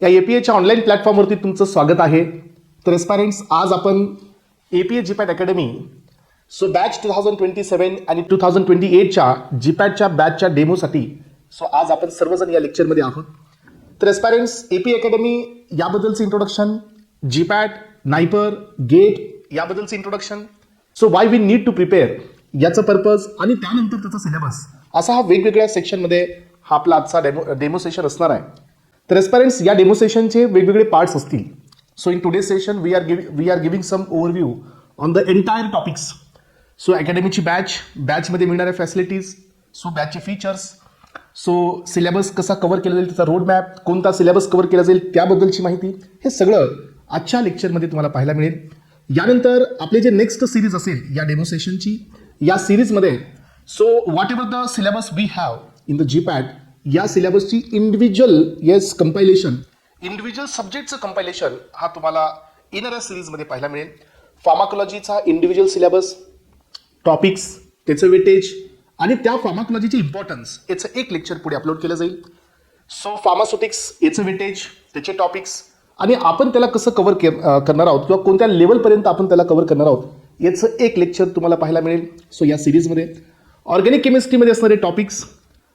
या एपीएच्या ऑनलाईन प्लॅटफॉर्मवरती तुमचं स्वागत आहे. तर एस्पायरंट्स, आज आपण एपीए जीपॅट अकॅडमी बॅच 2027 आणि 2028च्या जीपॅटच्या बॅचच्या डेमोसाठी आज आपण सर्वजण या लेक्चरमध्ये आहोत. तर एस्पायरंट्स, एपी अकॅडमी याबद्दलचं इंट्रोडक्शन, जीपॅट, नायपर, गेट याबद्दलचं introduction, why we need to prepare याचं पर्पज आणि त्यानंतर त्याचा सिलेबस, असा हा वेगवेगळ्या सेक्शनमध्ये हा आपला आजचा डेमो सेशन असणार आहे. तर एस्पायरंट्स, या डेमो सेशनचे वेगवेगळे पार्ट्स असतील. In today session we are giving some overview on the entire topics. अकॅडमीची बॅचमध्ये मिळणाऱ्या फॅसिलिटीज, बॅचचे फीचर्स, सिलेबस कसा कव्हर केला जाईल, त्याचा रोड मॅप, कोणता सिलेबस कव्हर केला जाईल त्याबद्दलची माहिती, हे सगळं आजच्या लेक्चरमध्ये तुम्हाला पाहायला मिळेल. यानंतर आपले जे नेक्स्ट सिरीज असेल या डेमो सेशनची, या सिरीजमध्ये whatever the syllabus we have in the GPAT, या सिलेबसची इंडिव्हिज्युअल कंपायलेशन, इंडिव्हिज्युअल सब्जेक्टचं कंपायलेशन हा तुम्हाला येणाऱ्या सिरीजमध्ये पाहायला मिळेल. फार्माकोलॉजीचा इंडिव्हिज्युअल सिलेबस, टॉपिक्स, त्याचं वेटेज आणि त्या फार्माकोलॉजीचे इम्पॉर्टन्स याचं एक लेक्चर पुढे अपलोड केलं जाईल. फार्मास्युटिक्स याचं वेटेज, त्याचे टॉपिक्स आणि आपण त्याला कसं कव्हर करणार आहोत किंवा कोणत्या लेवलपर्यंत आपण त्याला कव्हर करणार आहोत याचं एक लेक्चर तुम्हाला पाहायला मिळेल. या सिरीजमध्ये ऑर्गॅनिक केमिस्ट्रीमध्ये असणारे टॉपिक्स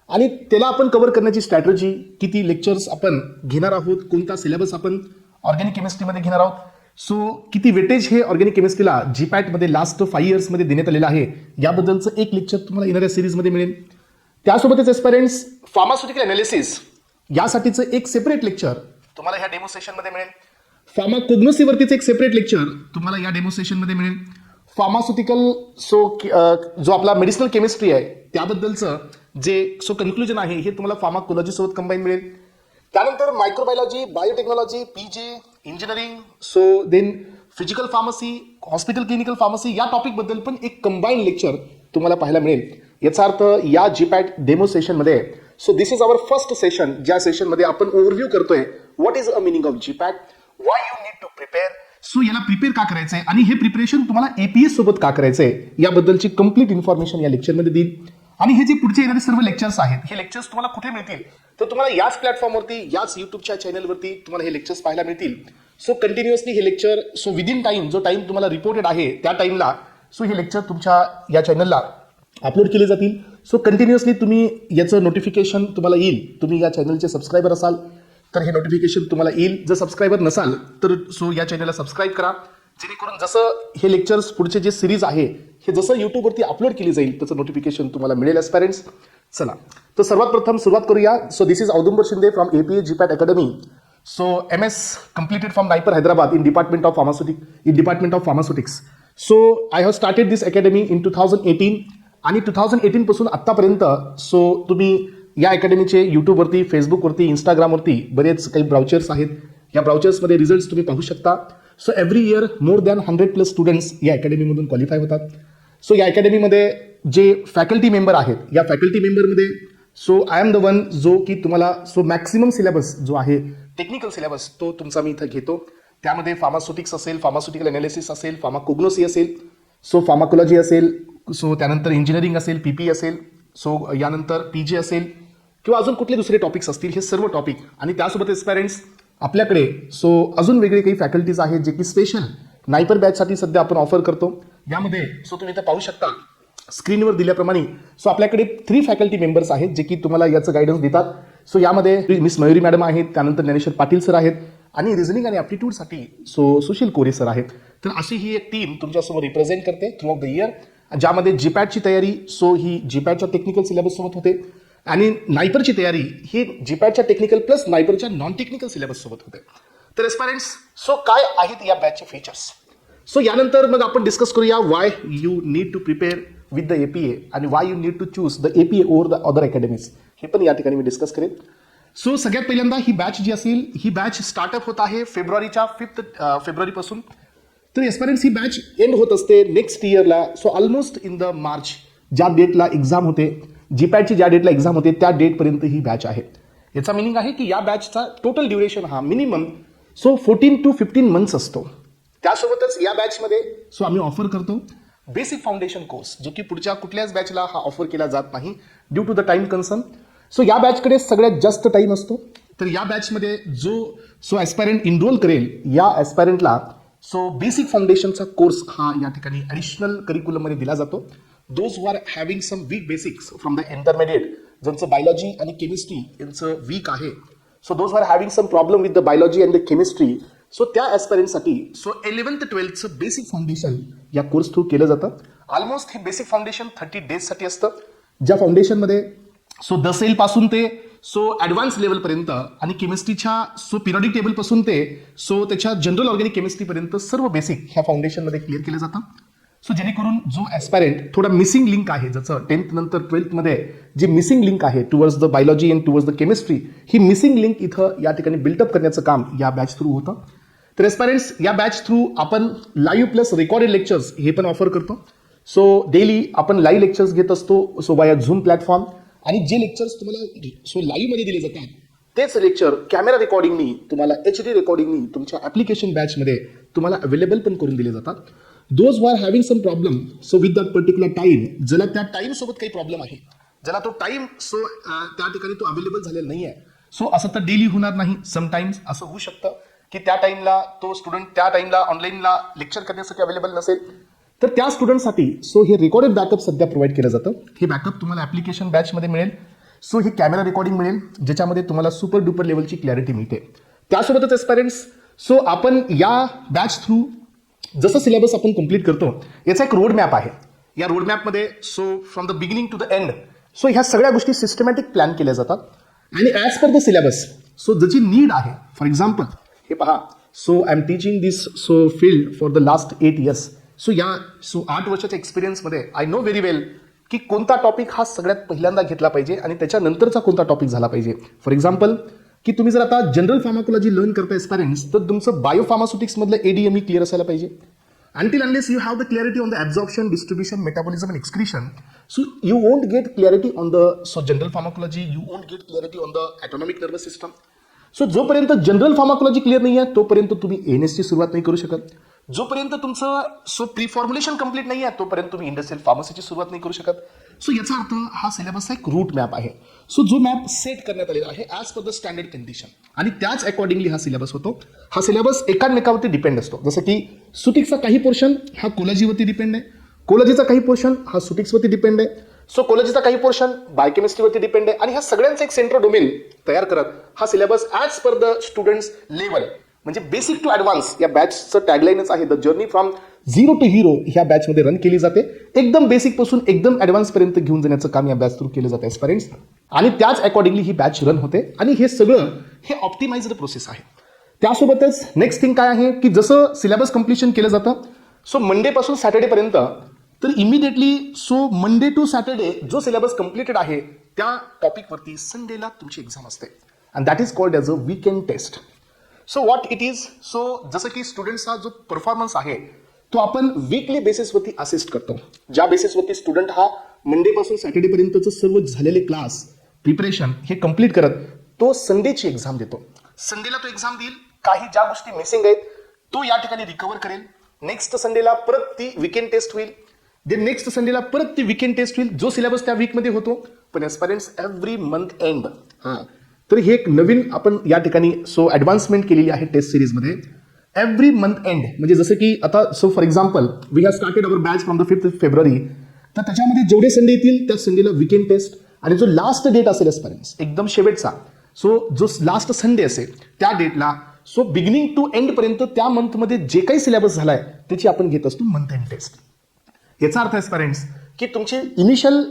आणि त्याला आपण कव्हर करण्याची स्ट्रॅटेजी, किती लेक्चर्स आपण घेणार आहोत, कोणता सिलेबस आपण ऑर्गॅनिक केमिस्ट्रीमध्ये घेणार आहोत, किती वेटेज हे ऑर्गॅनिक केमिस्ट्रीला जीपॅटमध्ये लास्ट 5 इयर्समध्ये देण्यात आलेलं आहे, याबद्दलचं एक लेक्चर तुम्हाला येणाऱ्या सिरीजमध्ये मिळेल. त्यासोबतच एस्पायरंट्स, फार्मास्युटिकल अनालिसिस यासाठीचं एक सेपरेट लेक्चर तुम्हाला ह्या डेमो सेशनमध्ये मिळेल. फार्माकोग्नोसीवरतीचं एक सेपरेट लेक्चर तुम्हाला या डेमो सेशनमध्ये मिळेल. फार्मास्युटिकल जो आपला मेडिसिनल केमिस्ट्री आहे त्याबद्दलचं जे कन्क्लुजन आहे हे तुम्हाला फार्माकोलॉजी सोबत कंबाईन मिळेल. त्यानंतर microbiology, biotechnology, PJ, engineering, then physical pharmacy, hospital clinical pharmacy या टॉपिकबद्दल पण एक कंबाईन लेक्चर तुम्हाला पाहायला मिळेल. याचा अर्थ या जीपॅट डेमो सेशनमध्ये this is our first session, ज्या सेशनमध्ये आपण ओव्हरव्ह्यू करतोय what is a meaning of GPAT, why you need to prepare, याला प्रिपेअर का करायचंय आणि हे प्रिपरेशन तुम्हाला एपीएस सोबत का करायचंय याबद्दलची कंप्लीट इन्फॉर्मेशन या लेक्चरमध्ये देईल. आणि हे जे पुढचे येणारे सर्व लेक्चर्स आहेत, हे लेक्चर्स तुम्हाला कुठे मिळतील, तर तुम्हाला याच प्लॅटफॉर्मवरती, याच युट्यूबच्या चॅनलवरती तुम्हाला हे लेक्चर्स पाहायला मिळतील. कंटिन्युअसली हे लेक्चर विदिन टाइम, जो टाइम तुम्हाला रिपोर्टेड आहे त्या टाइमला हे लेक्चर तुमच्या या चॅनलला अपलोड केले जातील. कंटिन्युअसली तुम्ही याचं नोटिफिकेशन तुम्हाला येईल. तुम्ही या चॅनलचे सबस्क्रायबर असाल तर हे नोटिफिकेशन तुम्हाला येईल. जर सबस्क्रायबर नसाल तर या चॅनलला सबस्क्राईब करा, जेणेकरून जसं हे लेक्चर्स पुढचे जे सिरीज आहे हे जसं युट्यूबवरती अपलोड केली जाईल त्याचं नोटिफिकेशन तुम्हाला मिळेल. एस्पायरंट्स, चला तर सर्वात प्रथम सुरुवात करूया. This is Audumbar Shinde from APA GPAT academy. MS completed from Naipur, Hyderabad in Department of Pharmaceutics. I have started this academy in 2018 आणि 2018 पासून आतापर्यंत तुम्ही या अकॅडमीचे युट्यूबवरती, फेसबुकवरती, इंस्टाग्रामवरती बरेच काही ब्राउचर्स आहेत. या ब्राउचर्समध्ये रिझल्ट्स तुम्ही पाहू शकता. Every year more than 100+ students या अकॅडमीमधून क्वालिफाय होतात. या अकॅडमीमध्ये जे फॅकल्टी मेंबर आहेत, या फॅकल्टी मेंबरमध्ये आय एम द वन जो की तुम्हाला मॅक्सिमम सिलेबस जो आहे, टेक्निकल सिलेबस, तो तुमचा मी इथं घेतो. त्यामध्ये फार्मास्युटिक्स असेल, फार्मास्युटिकल अनालिसिस असेल, फार्माकोग्नोसी असेल, फार्माकोलॉजी असेल, त्यानंतर इंजिनिअरिंग असेल, पीपी असेल, यानंतर पीजे असेल किंवा अजून कुठले दुसरे टॉपिक्स असतील, हे सर्व टॉपिक. आणि त्यासोबत एस्पायरंट्स, आपल्याकडे अजून वेगळे काही फॅकल्टीज आहेत जे की स्पेशल नायपर बॅचसाठी सध्या आपण ऑफर करतो. यामध्ये तुम्ही इथं पाहू शकता स्क्रीनवर दिल्याप्रमाणे आपल्याकडे 3 फॅकल्टी मेंबर्स आहेत जे की तुम्हाला याचं गायडन्स देतात. यामध्ये मिस मयुरी मॅडम आहेत, त्यानंतर ज्ञानेश्वर पाटील सर आहेत आणि रिझनिंग आणि ॲप्टिट्यूडसाठी सुशील कोरे सर आहेत. तर अशी ही एक टीम तुमच्यासमोर रिप्रेझेंट करते थ्रू आउट द इयर, ज्यामध्ये जीपॅटची तयारी ही जीपॅटच्या टेक्निकल सिलेबस सोबत होते आणि नायपरची तयारी ही जीपॅटच्या टेक्निकल प्लस नायपरच्या नॉन टेक्निकल सिलेबस सोबत होते. तर एस्पायरंट्स, काय आहेत या बॅचचे फीचर्स, यानंतर मग आपण डिस्कस करूया why you need to prepare with the APA आणि why you need to choose the APA over the other academies, हे पण या ठिकाणी मी डिस्कस करेन. सगळ्यात पहिल्यांदा ही बॅच जी असेल, ही बॅच स्टार्टअप होत आहे फेब्रुवारीच्या 5 फेब्रुवारीपासून. तर एस्पायरंट्स, ही बॅच एंड होत असते नेक्स्ट इयरला. ऑलमोस्ट इन द मार्च, ज्या डेटला एक्झाम होते, जीपॅटची ज्या डेटला एक्झाम होते त्या डेटपर्यंत ही बॅच आहे. याचा मिनिंग आहे की या बॅचचा टोटल ड्युरेशन हा मिनिमम 14 to 15 मंथ्स असतो. त्यासोबतच या बॅचमध्ये आम्ही ऑफर करतो बेसिक फाउंडेशन कोर्स, जो की पुढच्या कुठल्याच बॅचला हा ऑफर केला जात नाही due to the time concern. या बॅचकडे सगळ्यात जास्त टाइम असतो. तर या बॅचमध्ये जो ॲस्पायरंट इनरोल करेल या ॲस्पायरंटला बेसिक फाउंडेशनचा कोर्स हा या ठिकाणी ॲडिशनल करिक्युलममध्ये दिला जातो. Those who are having some weak basics from the intermediate, ज्यांचं बायोलॉजी आणि केमिस्ट्री यांचं वीक आहे, those who are having some problem with the biology and the chemistry, त्या ॲस्पायरंटसाठी 11th-12th बेसिक फाउंडेशन या कोर्स थ्रू केलं जातं. ऑलमोस्ट हे बेसिक फाउंडेशन 30 डेजसाठी असतं, ज्या फाउंडेशनमध्ये 10 सेलपासून ते ॲडव्हान्स लेवलपर्यंत आणि केमिस्ट्रीच्या पिरियडिक टेबलपासून ते त्याच्या जनरल ऑर्गॅनिक केमिस्ट्रीपर्यंत सर्व बेसिक ह्या फाउंडेशनमध्ये क्लिअर केलं जातं. जेणेकरून जो ॲस्पायरंट थोडा मिसिंग लिंक आहे, ज्याचं 10th नंतर 12thमध्ये जे मिसिंग लिंक आहे towards the biology and towards the chemistry, he missing link इथं या ठिकाणी बिल्टअप करण्याचं काम या बॅच थ्रू होतं. तर ॲस्पायरंट्स, या बॅच थ्रू आपण लाईव्ह प्लस रेकॉर्डेड लेक्चर्स हे पण ऑफर करतो. डेली आपण लाईव्ह लेक्चर्स घेत असतो वाया झूम प्लॅटफॉर्म, आणि जे लेक्चर्स तुम्हाला लाईव्हमध्ये दिले जातात तेच लेक्चर कॅमेरा रेकॉर्डिंगनी तुम्हाला HD रेकॉर्डिंगनी तुमच्या ॲप्लिकेशन बॅचमध्ये तुम्हाला अवेलेबल पण करून दिले जातात. Those who are having some problem with that particular time, ज्याला त्या टाईम सोबत काही प्रॉब्लेम आहे, ज्याला तो टाईम त्या ठिकाणी तो अवेलेबल झालेला नाही आहे, असं तर डेली होणार नाही. समटाईम्स असं होऊ शकतं की त्या टाईमला तो स्टुडंट त्या टाईमला ऑनलाईनला लेक्चर करण्यासाठी अवेलेबल नसेल, तर त्या स्टुडंटसाठी हे रेकॉर्डेड बॅकअप सध्या प्रोव्हाइड केलं जातं. हे बॅकअप तुम्हाला ॲप्लिकेशन बॅचमध्ये मिळेल. हे कॅमेरा रेकॉर्डिंग मिळेल, ज्याच्यामध्ये तुम्हाला सुपर डुपर लेवलची क्लॅरिटी मिळते. त्यासोबतच ॲस्पायरंट्स, आपण या बॅच थ्रू जसं सिलेबस आपण कंप्लीट करतो, याचा एक रोड मॅप आहे. या रोड मॅपमध्ये from the beginning to the end ह्या सगळ्या गोष्टी सिस्टमॅटिक प्लॅन केल्या जातात. आणि ॲज पर द सिलेबस ज्याची नीड आहे, फॉर एक्झाम्पल हे पहा, I am teaching this field for the last 8 years. या 8 वर्षाच्या एक्सपिरियन्समध्ये आय नो व्हेरी वेल की कोणता टॉपिक हा सगळ्यात पहिल्यांदा घेतला पाहिजे आणि त्याच्यानंतरचा कोणता टॉपिक झाला पाहिजे. फॉर एक्झाम्पल की तुम्ही जर आता जनरल फार्माकोलॉजी लर्न करता ॲस्पायरंट्स, तर तुमचं बायोफार्मास्युटिक्समधलं ADME क्लिअर असायला पाहिजे. Until unless you have the clarity on the absorption, distribution, metabolism and excretion, you won't get clarity on the general pharmacology, you won't get clarity on the autonomic nervous system. जोपर्यंत general pharmacology clear नाही आहे तोपर्यंत तुम्ही ANS ची सुरुवात नाही करू शकत. जोपर्यंत तुमचं प्री फॉर्म्युलेशन कंप्लीट नाही आहे तोपर्यंत तुम्ही इंडस्ट्रियल फार्मसीची सुरुवात नाही करू शकत. याचा अर्थ हा सिलेबसचा एक रूट मॅप आहे. जो मॅप सेट करण्यात आलेला आहे as per the standard condition, आणि त्याच अकॉर्डिंगली हा सिलेबस होतो. हा सिलेबस एकामेकावरती डिपेंड असतो. जसं की सुटिक्सचा काही पोर्शन हा कोलॉजीवरती डिपेंड आहे, कोलॉजीचा काही पोर्शन हा सुटिक्सवरती डिपेंड आहे, कोलॉजीचा काही पोर्शन बायोकेमिस्ट्रीवरती डिपेंड आहे, आणि ह्या सगळ्यांचं एक सेंट्रल डोमेन तयार करत हा syllabus as per the students level, म्हणजे बेसिक टू ॲडव्हान्स या बॅचचं टॅगलाईनच आहे, the journey from zero to hero ह्या बॅचमध्ये रन केली जाते. एकदम बेसिक पासून एकदम ॲडव्हान्सपर्यंत घेऊन जाण्याचं काम या बॅच थ्रू केलं जातं ॲस्पायरंट्स, आणि त्याच अकॉर्डिंगली ही बॅच रन होते. आणि हे सगळं हे ऑप्टिमाइज्ड प्रोसेस आहे. त्यासोबतच नेक्स्ट थिंग काय आहे की जसं सिलेबस कम्प्लिशन केलं जातं मंडेपासून सॅटर्डेपर्यंत, तर इमिडिएटली मंडे टू सॅटर्डे जो सिलेबस कम्प्लिटेड आहे त्या टॉपिकवरती संडेला तुमची एक्झाम असते, and that is called as a weekend test. What it is, जसं की स्टुडंट्सचा जो परफॉर्मन्स आहे तो आपण वीकली बेसिसवरती असिस्ट करतो, ज्या बेसिसवरती स्टुडंट हा मंडेपासून सॅटर्डेपर्यंतचं सर्व झालेले क्लास प्रिपरेशन हे कंप्लीट करत तो संडेची एक्झाम देतो. संडेला तो एक्झाम देईल, काही ज्या गोष्टी मिसिंग आहेत तो या ठिकाणी रिकवर करेल. नेक्स्ट संडेला परत ती वीकेंड टेस्ट होईल, नेक्स्ट संडेला परत ती वीकेंड टेस्ट होईल, जो सिलेबस त्या वीकमध्ये होतो. पण ॲस्पायरंट्स एव्हरी मंथ एंड तर हे एक नवीन आपण या ठिकाणी ॲडव्हान्समेंट केलेली आहे टेस्ट सिरीजमध्ये. एव्हरी मंथ एंड म्हणजे जसं की आता for example we have started our batch from the 5th February, तर त्याच्यामध्ये जेवढे संडे येतील त्या संडेला वीकेंड टेस्ट, आणि जो लास्ट डेट असेल ॲस्पायरंट्स एकदम शेवटचा, जो लास्ट संडे असेल त्या डेटला बिगिनिंग टू एंडपर्यंत त्या मंथमध्ये जे काही सिलेबस झालाय त्याची आपण घेत असतो मंथ एंड टेस्ट. याचा अर्थ ॲस्पायरंट्स की तुमची इनिशियल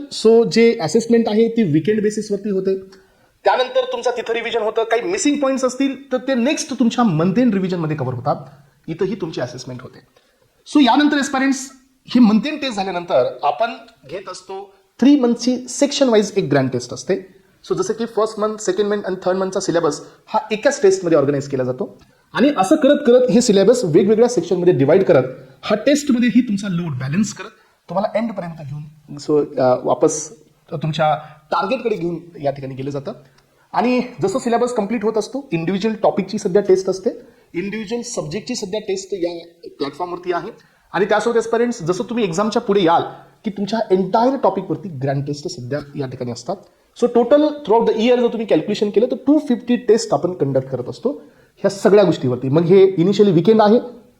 जे असेसमेंट आहे ती वीकेंड बेसिसवरती होते, त्यानंतर तुमचा तिथं रिव्हिजन होतं, काही मिसिंग पॉईंट्स असतील तर ते नेक्स्ट तुमच्या मंथ एंड रिव्हिजनमध्ये कव्हर होतात, इथंही तुमची असेसमेंट होते. यानंतर ॲस्पायरंट्स ही मंथ एंड टेस्ट झाल्यानंतर आपण घेत असतो 3 मंथची सेक्शन वाईज एक ग्रँड टेस्ट असते. जसं की फर्स्ट मंथ, सेकंड मंथ आणि थर्ड मंथचा सिलेबस हा एकाच टेस्टमध्ये ऑर्गनाईज केला जातो, आणि असं करत करत हे सिलेबस वेगवेगळ्या सेक्शनमध्ये डिवाइड करत हा टेस्टमध्येही तुमचा लोड बॅलन्स करत तुम्हाला एंडपर्यंत घेऊन वापस तुमच्या टार्गेटकडे घेऊन या ठिकाणी गेलं जातं. आणि जसं सिलेबस कंप्लीट होत असतो इंडिव्हिज्युअल टॉपिकची सध्या टेस्ट असते, इंडिव्हिज्युअल सब्जेक्टची सध्या टेस्ट या प्लॅटफॉर्मवरती आहे. आणि त्यासोबत ॲस्पायरंट्स जसं तुम्ही एक्झामच्या पुढे याल की तुमच्या एंटायर टॉपिकवरती ग्रँड टेस्ट सध्या या ठिकाणी असतात. So total throughout the year जर तुम्ही कॅल्क्युलेशन केलं तर 250 टेस्ट आपण कंडक्ट करत असतो ह्या सगळ्या गोष्टीवरती. मग हे इनिशियली विकेंड आहे.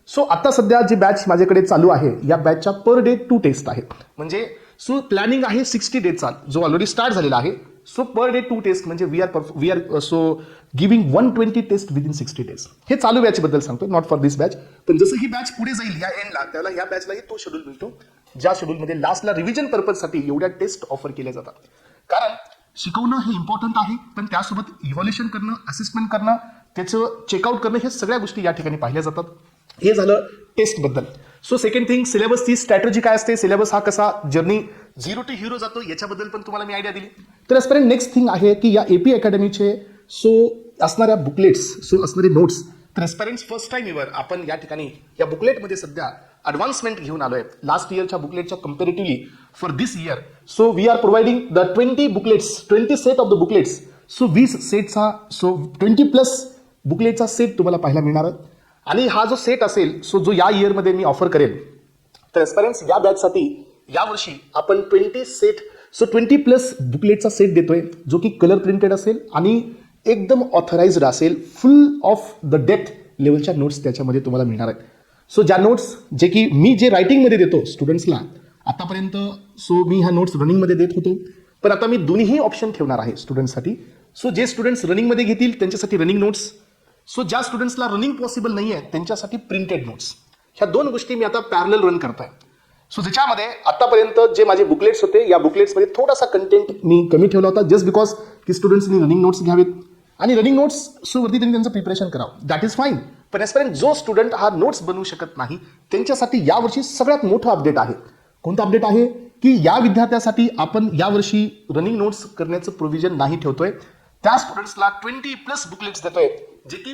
सो आता सध्या जी बॅच माझ्याकडे चालू आहे या बॅचच्या पर डे 2 टेस्ट आहेत. म्हणजे सो प्लॅनिंग आहे 60 डेजचा जो ऑलरेडी स्टार्ट झालेला आहे. सो पर डे 2 टेस्ट म्हणजे we are so giving 120 test within 60 days. हे चालू बॅचबद्दल सांगतो, नॉट फॉर दिस बॅच. पण जसं ही बॅच पुढे जाईल या एंडला त्याला या बॅचलाही तो शेड्यूल मिळतो ज्या शेड्यूलमध्ये लास्टला रिव्हिजन पर्पजसाठी एवढ्या टेस्ट ऑफर केल्या जातात. कारण शिकवणं हे इम्पॉर्टंट आहे, पण त्यासोबत इव्हॅल्युएशन करणं, असेसमेंट करणं, त्याचं चेकआउट करणं हे सगळ्या गोष्टी या ठिकाणी पाहिल्या जातात. हे झालं टेस्टबद्दल. सो सेकंड थिंग, सिलेबसची स्ट्रॅटेजी काय असते, सिलेबस हा कसा जर्नी 0 to हिरो जातो याच्याबद्दल पण तुम्हाला मी आयडिया दिली. तर ॲजपर्यंत नेक्स्ट थिंग आहे की या एपी अकॅडमीचे सो असणाऱ्या बुकलेट्स, सो असणारे नोट्स. तर ॲजपर्यंट फर्स्ट टाइम इवर आपण या ठिकाणी या बुकलेटमध्ये सध्या ॲडव्हान्समेंट घेऊन आलोय लास्ट इयरच्या बुकलेटच्या comparatively for this year. So we are providing the 20 booklets, 20 set of the booklets. So 20 सेटचा, सो 20+ बुकलेटचा सेट तुम्हाला पाहायला मिळणार आहे. आणि हा जो सेट असेल, सो जो या इयरमध्ये मी ऑफर करेल, तर ॲस्पायरंट्स या बॅचसाठी यावर्षी आपण 20 सेट, सो 20+ बुकलेटचा सेट देतोय जो की कलर प्रिंटेड असेल आणि एकदम ऑथराइज्ड असेल. फुल ऑफ द डेप्थ लेवलच्या नोट्स त्याच्यामध्ये तुम्हाला मिळणार आहेत. सो ज्या नोट्स जे की मी जे रायटिंगमध्ये देतो स्टुडंट्सला आतापर्यंत, सो मी ह्या नोट्स रनिंगमध्ये देत होतो, पण आता मी दोन्ही ऑप्शन ठेवणार आहे स्टुडंट्ससाठी. सो जे स्टुडंट्स रनिंगमध्ये घेतील त्यांच्यासाठी रनिंग नोट्स, सो ज्या स्टुडंट्सला रनिंग पॉसिबल नाही आहे त्यांच्यासाठी प्रिंटेड नोट्स. ह्या 2 गोष्टी मी आता पॅरलल रन करतोय. सो ज्याच्यामध्ये आतापर्यंत जे माझे बुकलेट्स होते या बुकलेट्समध्ये थोडासा कंटेंट मी कमी ठेवला होता जस्ट बिकॉज की स्टुडंट्सनी रनिंग नोट्स घ्यावेत आणि रनिंग नोट्स सो वरती त्यांनी त्यांचं प्रिपरेशन करावं, दॅट इज फाईन. पण ॲजपर्यंत जो स्टुडंट हा नोट्स बनवू शकत नाही त्यांच्यासाठी यावर्षी सगळ्यात मोठं अपडेट आहे. कोणतं अपडेट आहे की या विद्यार्थ्यासाठी आपण यावर्षी रनिंग नोट्स करण्याचं प्रोव्हिजन नाही ठेवतोय. त्या स्टुडंट्सला 20+ बुकलेट्स देतोय जे की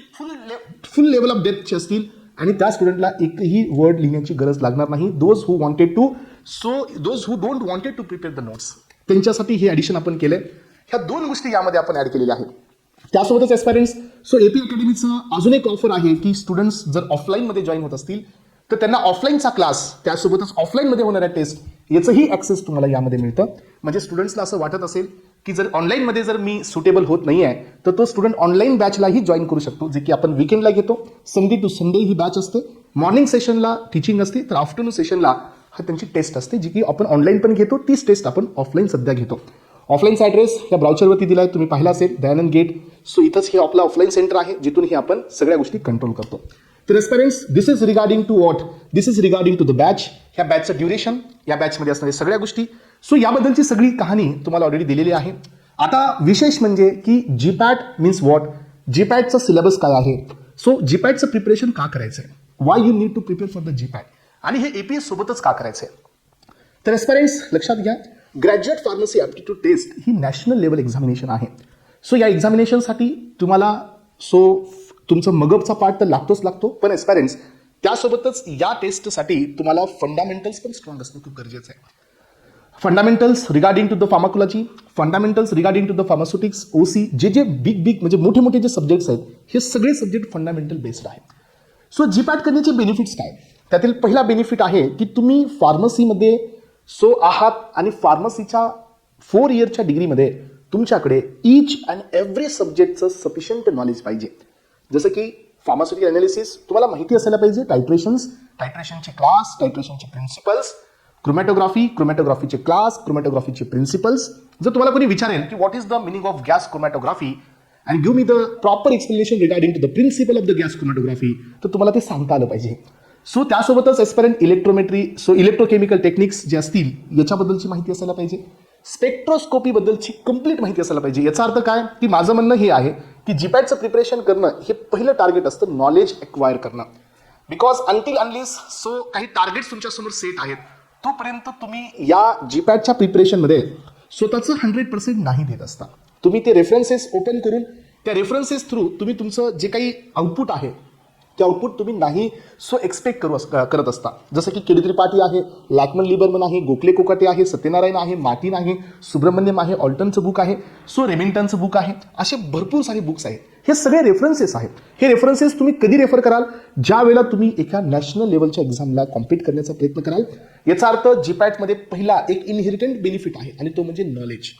फुल लेवल ऑफ डेप्थचे असतील आणि त्या स्टुडंटला एकही वर्ड लिहिण्याची गरज लागणार नाही. Those who don't wanted to prepare the notes त्यांच्यासाठी हे ॲडिशन आपण केलंय. ह्या 2 गोष्टी यामध्ये आपण ॲड केलेल्या आहेत. त्यासोबतच ॲस्पायरंट्स, सो एपी अकॅडमीचं अजून एक ऑफर आहे की स्टुडंट्स जर ऑफलाईनमध्ये जॉईन होत असतील तर त्यांना ऑफलाईनचा क्लास त्यासोबतच ऑफलाईनमध्ये होणाऱ्या टेस्ट याचंही ॲक्सेस तुम्हाला यामध्ये मिळतं. म्हणजे स्टुडंट्सला असं वाटत असेल की जर ऑनलाईनमध्ये जर मी सुटेबल होत नाही आहे तर तो स्टुडंट ऑनलाईन बॅचलाही जॉईन करू शकतो, जे की आपण विकेंडला घेतो. संडे टू संडे ही बॅच असते. मॉर्निंग सेशनला टीचिंग असते, तर आफ्टरनून सेशनला हा त्यांची टेस्ट असते जी की आपण ऑनलाईन पण घेतो. तीच टेस्ट आपण ऑफलाईन सध्या घेतो. ऑफलाईनचा ॲड्रेस या ब्राउचरवरती दिला आहे, तुम्ही पाहिला असेल, दयानंद गेट. सो इथंच हे आपलं ऑफलाईन सेंटर आहे जिथून हे आपण सगळ्या गोष्टी कंट्रोल करतो. तर aspirants, this is regarding to what, this is regarding to the batch. ह्या बॅचचं ड्युरेशन, या बॅचमध्ये असणाऱ्या सगळ्या गोष्टी, सो याबद्दलची सगळी कहाणी तुम्हाला ऑलरेडी दिलेली आहे. आता विशेष म्हणजे की जीपॅट मीन्स वॉट, जीपॅटचं सिलेबस काय आहे, सो जीपॅटचं प्रिपरेशन का करायचं आहे, why you need to prepare for the GPAT, आणि हे एपीएस सोबतच का करायचं आहे. तर ॲस्पायरंट्स लक्षात घ्या, ग्रॅज्युएट फार्मसी ॲप्टिट्यूड टेस्ट ही नॅशनल लेवल एक्झामिनेशन आहे. सो या एक्झामिनेशनसाठी तुम्हाला तुमचं मगअपचा पार्ट तर लागतो, पण ॲस्पायरंट्स त्यासोबतच या टेस्टसाठी तुम्हाला फंडामेंटल्स पण स्ट्रॉंग असणं खूप गरजेचं आहे. Fundamentals regarding to the pharmacology, fundamentals regarding to the pharmaceutics, OC, जे बिग म्हणजे मोठे जे सब्जेक्ट्स आहेत हे सगळे सब्जेक्ट फंडामेंटल बेस्ड आहेत. सो जीपॅट करण्याचे बेनिफिट्स काय, त्यातील पहिला बेनिफिट आहे की तुम्ही फार्मसीमध्ये आहात आणि फार्मसीच्या 4 इयरच्या डिग्रीमध्ये तुमच्याकडे ईच अँड एव्हरी सब्जेक्टचं सफिशियंट नॉलेज पाहिजे. जसं की फार्मास्युटिकल अनालिसिस तुम्हाला माहिती असायला पाहिजे, टायट्रेशनचे क्लास, टायट्रेशनचे प्रिन्सिपल्स, क्रोमॅटोग्राफीचे क्लास, क्रोमॅटोग्राफीचे प्रिन्सिपल्स. जर तुम्हाला कोणी विचारेल की what is the meaning of gas chromatography and give me the proper explanation regarding to the principle of the gas chromatography, तर तुम्हाला ते सांगता आलं पाहिजे. सो त्यासोबतच ॲस्पायरंट इलेक्ट्रोमेट्री, इलेक्ट्रोकेमिकल टेक्निक्स जे असतील याच्याबद्दलची माहिती असायला पाहिजे. स्पेक्ट्रोस्कोपीबद्दलची कंप्लीट माहिती असायला पाहिजे. याचा अर्थ काय की माझं म्हणणं हे आहे की जीपॅटचं प्रिपरेशन करणं हे पहिलं टार्गेट असतं, नॉलेज एक्वायर करणं. बिकॉज अनटिल अनलेस काही टार्गेट्स तुमच्यासमोर सेट आहेत तोपर्यंत तुम्ही या जीपॅटच्या प्रिपरेशनमध्ये स्वतःचं 100% नाही देत असता. तुम्ही ते रेफरन्सेस ओपन करून त्या रेफरन्सेस थ्रू तुम्ही तुमचं जे काही आउटपुट आहे ते आउटपुट तुम्ही नाही एक्सपेक्ट करत असता. जसं की केडी त्रिपाठी आहे, लॅकमन लिबरमन आहे, गोखले कोकाटे आहे, सत्यनारायण आहे, मार्टिन आहे, सुब्रमण्यम आहे, ऑल्टनचं बुक आहे, रेमिंग्टनचं बुक आहे, असे भरपूर सारे बुक्स आहेत. हे सगळे रेफरन्सेस आहेत. हे रेफरन्सेस तुम्ही कधी रेफर कराल, ज्या वेळेला तुम्ही एका नॅशनल लेवलच्या एक्झामला कॉम्पीट करण्याचा प्रयत्न कराल. याचा अर्थ जीपॅटमध्ये पहिला एक इनहेरिटंट बेनिफिट आहे आणि तो म्हणजे नॉलेज.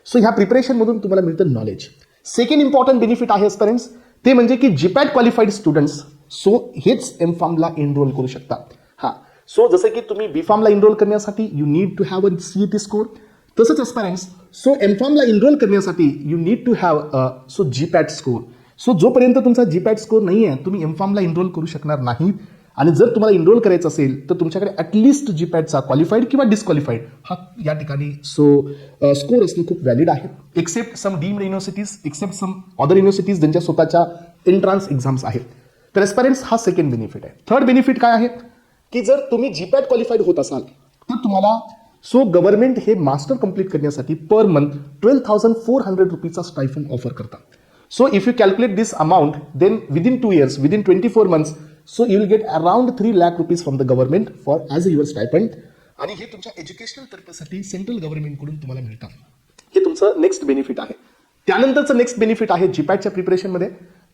सो ह्या प्रिपरेशनमधून तुम्हाला मिळतं नॉलेज. सेकंड इम्पॉर्टंट बेनिफिट आहे एस्पिरंट्स, ते म्हणजे की जीपॅट क्वालिफाईड स्टुडंट्स सो हेच एम फार्मला एनरोल करू शकता. हां, सो जसं की तुम्ही बी फार्मला एनरोल करण्यासाठी you need to have a CET score, तसंच एस्पिरंट्स सो एम फार्मला एनरोल करण्यासाठी you need to have so GPAT score. So जोपर्यंत तुमचा जीपॅट स्कोर नाही आहे तुम्ही एम फार्मला एनरोल करू शकणार नाही. आणि जर तुम्हाला एनरोल करायचं असेल तर तुमच्याकडे ॲटलिस्ट जीपॅटचा क्वालिफाईड किंवा डिस्क्वालिफाईड हा या ठिकाणी स्कोर असणं खूप व्हॅलिड आहे. Except some deemed universities, except some other universities ज्यांच्या स्वतःच्या एंट्रान्स एक्झाम्स आहेत. तर एस्पिरंट्स हा सेकंड बेनिफिट आहे. थर्ड बेनिफिट काय आहे की जर तुम्ही जीपॅट क्वालिफाईड होत असाल तर तुम्हाला सो गव्हर्नमेंट हे मास्टर कंप्लीट करण्यासाठी पर मंथ 12,400 रुपीजचा स्टायफंड ऑफर करतात. So if you calculate this amount then within 2 years, within 24 months, so you will get around 3 lakh rupees from the government for as a your stipend. आणि हे तुमच्या educational पर्पजसाठी central गव्हर्नमेंटकडून तुम्हाला मिळतात. हे तुमचं next benefit आहे. त्यानंतरचं नेक्स्ट बेनिफिट आहे जीपॅटच्या प्रिपरेशनमध्ये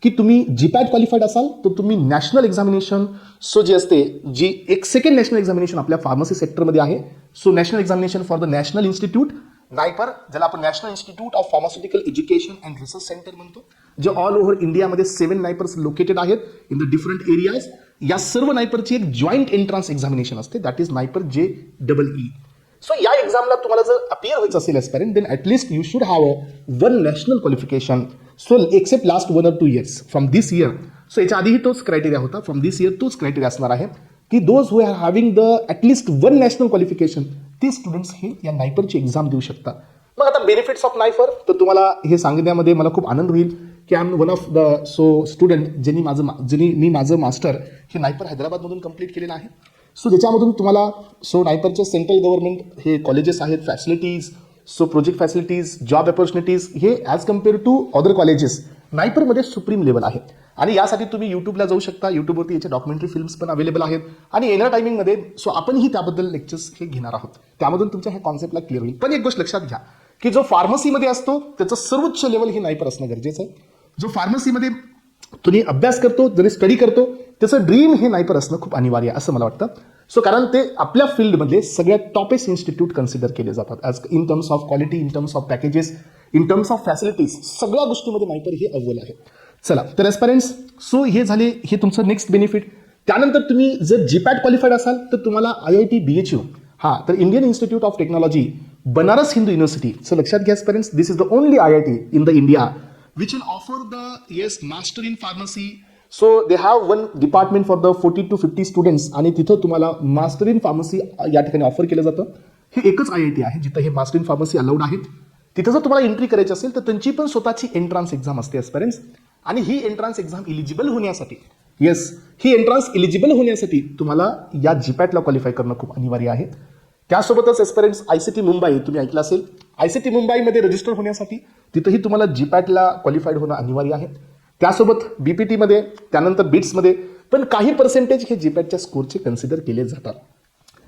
की तुम्ही जीपॅट क्वालिफाईड असाल तर तुम्ही नॅशनल एक्झामिनेशन सो जे असते जी एक सेकंड नॅशनल एक्झामिनेशन आपल्या फार्मसी सेक्टरमध्ये आहे. So National Examination for the National Institute NIPER, ज्याला आपण National Institute of Pharmaceutical Education and Research Centre म्हणतो, जे ऑल ओव्हर इंडियामध्ये 7 नायपर्स लोकेटेड आहेत इन द डिफरंट एरियाज. या सर्व नायपरची एक जॉईंट एंट्रान्स एक्झामिनेशन असते, that is NIPER JEE. So या एक्झामला तुम्हाला जर अपियर व्हायचं असेल aspirant then at least you should have one national qualification. So except last 1 or 2 years from this year. So याच्या आधीही तोच क्रायटेरिया होता, फ्रॉम दिस इयर तोच क्रायटेरिया असणार आहे की those who are having the at least one national qualification ते students हे या नायपरची एक्झाम देऊ शकतात. मग आता बेनिफिट्स ऑफ नायपर तर तुम्हाला हे सांगण्यामध्ये मला खूप आनंद होईल की I am one of the student ज्यांनी मी माझं मास्टर हे नायपर हैदराबादमधून कंप्लीट केलेलं आहे. सो ज्याच्यामधून तुम्हाला नायपरचे सेंट्रल गव्हर्नमेंट हे कॉलेजेस आहेत, facilities, project facilities, job opportunities हे as compare to other colleges नायपरमध्ये सुप्रीम लेवल आहे. आणि यासाठी तुम्ही यूट्यूबला जाऊ शकता. यूट्यूबवरती याचे डॉक्युमेंटरी फिल्म्स पण अवेलेबल आहेत. आणि येणाऱ्या टायमिंगमध्ये आपणही त्याबद्दल लेक्चर्स हे घेणार आहोत, त्यामधून तुमच्या ह्या कॉन्सेप्टला क्लिअर होईल. पण एक गोष्ट लक्षात घ्या की जो फार्मसीमध्ये असतो त्याचं सर्वोच्च लेवल हे नायपर असणं गरजेचं आहे. जो फार्मसीमध्ये तुम्ही अभ्यास करतो, जरी स्टडी करतो, त्याचं ड्रीम हे नायपर असणं खूप अनिवार्य आहे असं मला वाटतं. कारण ते आपल्या फील्डमधले सगळ्यात टॉपेस्ट इन्स्टिट्यूट कन्सिडर केले जातात as in terms of quality, in terms of packages, in terms of facilities, सगळ्या गोष्टीमध्ये नायपर हे अव्वल आहे. चला तर एस्पायरंट्स हे झाले हे तुमचं नेक्स्ट बेनिफिट. त्यानंतर तुम्ही जर जीपॅट क्वालिफाईड असाल तर तुम्हाला IIT BHU तर Indian Institute of Technology Banaras Hindu University. So लक्षात घ्या aspirants, this is the only IIT in the India which will offer the master in pharmacy. So they have one department for the 40 to 50 students आणि तिथं तुम्हाला master in pharmacy या ठिकाणी offer केलं जातं. हे एकच IIT आहे जिथं हे मास्टर इन फार्मसी अलाउड आहेत. तिथं जर तुम्हाला एंट्री करायची असेल तर त्यांची पण स्वतःची एंट्रान्स एक्झाम असते एस्पिरंट्स. आणि ही एंट्रान्स एक्झाम इलिजिबल होण्यासाठी ही एंट्रान्स इलिजिबल होण्यासाठी तुम्हाला या जीपॅटला क्वालिफाय करणं खूप अनिवार्य आहे. त्यासोबतच एस्पिरंट्स ICT मुंबई तुम्ही ऐकलं असेल, ICT मुंबईमध्ये रजिस्टर होण्यासाठी तिथंही तुम्हाला जीपॅटला क्वालिफाईड होणं अनिवार्य आहे. त्यासोबत BPTमध्ये, त्यानंतर बिट्समध्ये पण काही पर्सेंटेज हे जीपॅटच्या स्कोरचे कन्सिडर केले जातात.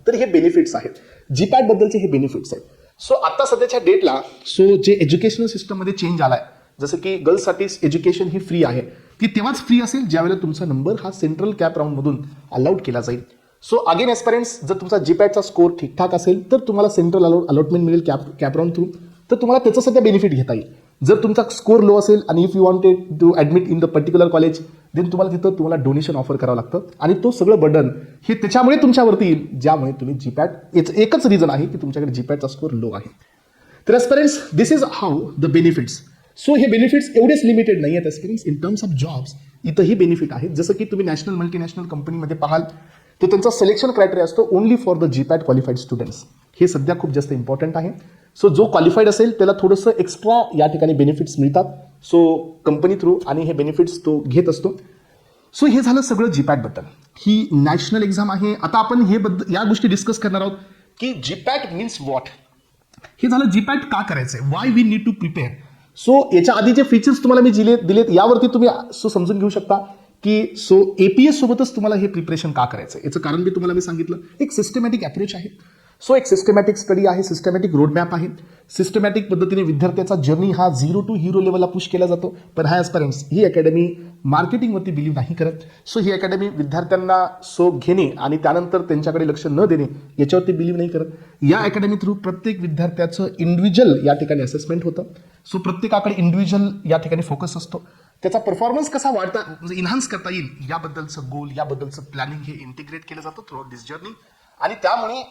तर हे बेनिफिट्स आहेत, जीपॅटबद्दलचे हे बेनिफिट्स आहेत. आता सध्याच्या डेटला जे एज्युकेशनल सिस्टममध्ये चेंज आला आहे, जसं की गर्ल्ससाठी एज्युकेशन ही फ्री आहे, ती तेव्हाच फ्री असेल ज्यावेळेला तुमचा नंबर हा सेंट्रल कॅप राऊंडमधून अलाउड केला जाईल. अगेन एस्पिरंट्स जर तुमचा जीपॅटचा स्कोर ठीकठाक असेल तर तुम्हाला सेंट्रल अलॉटमेंट मिळेल कॅप राऊंड थ्रू, तर तुम्हाला त्याचं सध्या बेनिफिट घेता येईल. जर तुमचा स्कोर लो असेल आणि if you wanted to admit in the particular college then तुम्हाला डोनेशन ऑफर करावं लागतं आणि तो सगळं बर्डन हे त्याच्यामुळे तुमच्यावरती येईल ज्यामुळे तुम्ही जीपॅट याचं एकच रिझन आहे की तुमच्याकडे जीपॅटचा स्कोर लो आहे. तर एस्पिरंट्स दिस इज हाऊ द बेनिफिट्स. हे बेनिफिट्स एवढेच लिमिटेड नाही आहेत एस्पिरंट्स. इन टर्म्स ऑफ जॉब्स इथंही बेनिफिट आहेत. जसं की तुम्ही नॅशनल मल्टीनॅशनल कंपनीमध्ये पाहाल तर त्यांचा सिलेक्शन क्रायटेरिया असतो only for the GPAT qualified students. हे सध्या खूप जास्त इम्पॉर्टंट आहे. जो क्वालिफाईड असेल त्याला थोडंसं एक्स्ट्रा या ठिकाणी बेनिफिट्स मिळतात कंपनी थ्रू आणि हे बेनिफिट्स तो घेत असतो. हे झालं सगळं जीपॅटबद्दल. ही नॅशनल एक्झाम आहे. आता आपण या गोष्टी डिस्कस करणार आहोत की जीपॅट मीन्स व्हॉट. हे झालं जीपॅट का करायचंय, why we need to prepare. याच्या आधी जे फीचर्स तुम्हाला मी दिलेत यावरती तुम्ही समजून घेऊ शकता की APS सोबतच तुम्हाला हे प्रिपरेशन का करायचं. याचं कारण तुम्हाला मी सांगितलं, एक सिस्टमॅटिक अप्रोच आहे. सो एक सिस्टमॅटिक स्टडी आहे, सिस्टमॅटिक रोडमॅप आहे. सिस्टमॅटिक पद्धतीने विद्यार्थ्याचा जर्नी हा 0 to हीरो लेवलला पुश केला जातो. पण हा ॲस्पायरंट्स ही अकॅडमी मार्केटिंगवरती बिलीव्ह नाही करत. सो ही अकॅडमी विद्यार्थ्यांना घेणे आणि त्यानंतर त्यांच्याकडे लक्ष न देणे याच्यावरती बिलीव्ह नाही करत. या अकॅडमी थ्रू प्रत्येक विद्यार्थ्याचं इंडिव्हिज्युअल या ठिकाणी असेसमेंट होतं. सो प्रत्येकाकडे इंडिव्हिज्युअल या ठिकाणी फोकस असतो. त्याचा परफॉर्मन्स कसा वाढता म्हणजे इन्हान्स करता येईल याबद्दलचं गोल, याबद्दलचं प्लॅनिंग हे इंटिग्रेट केलं जातं थ्रू आउट दिस जर्नी. आणि त्यामुळे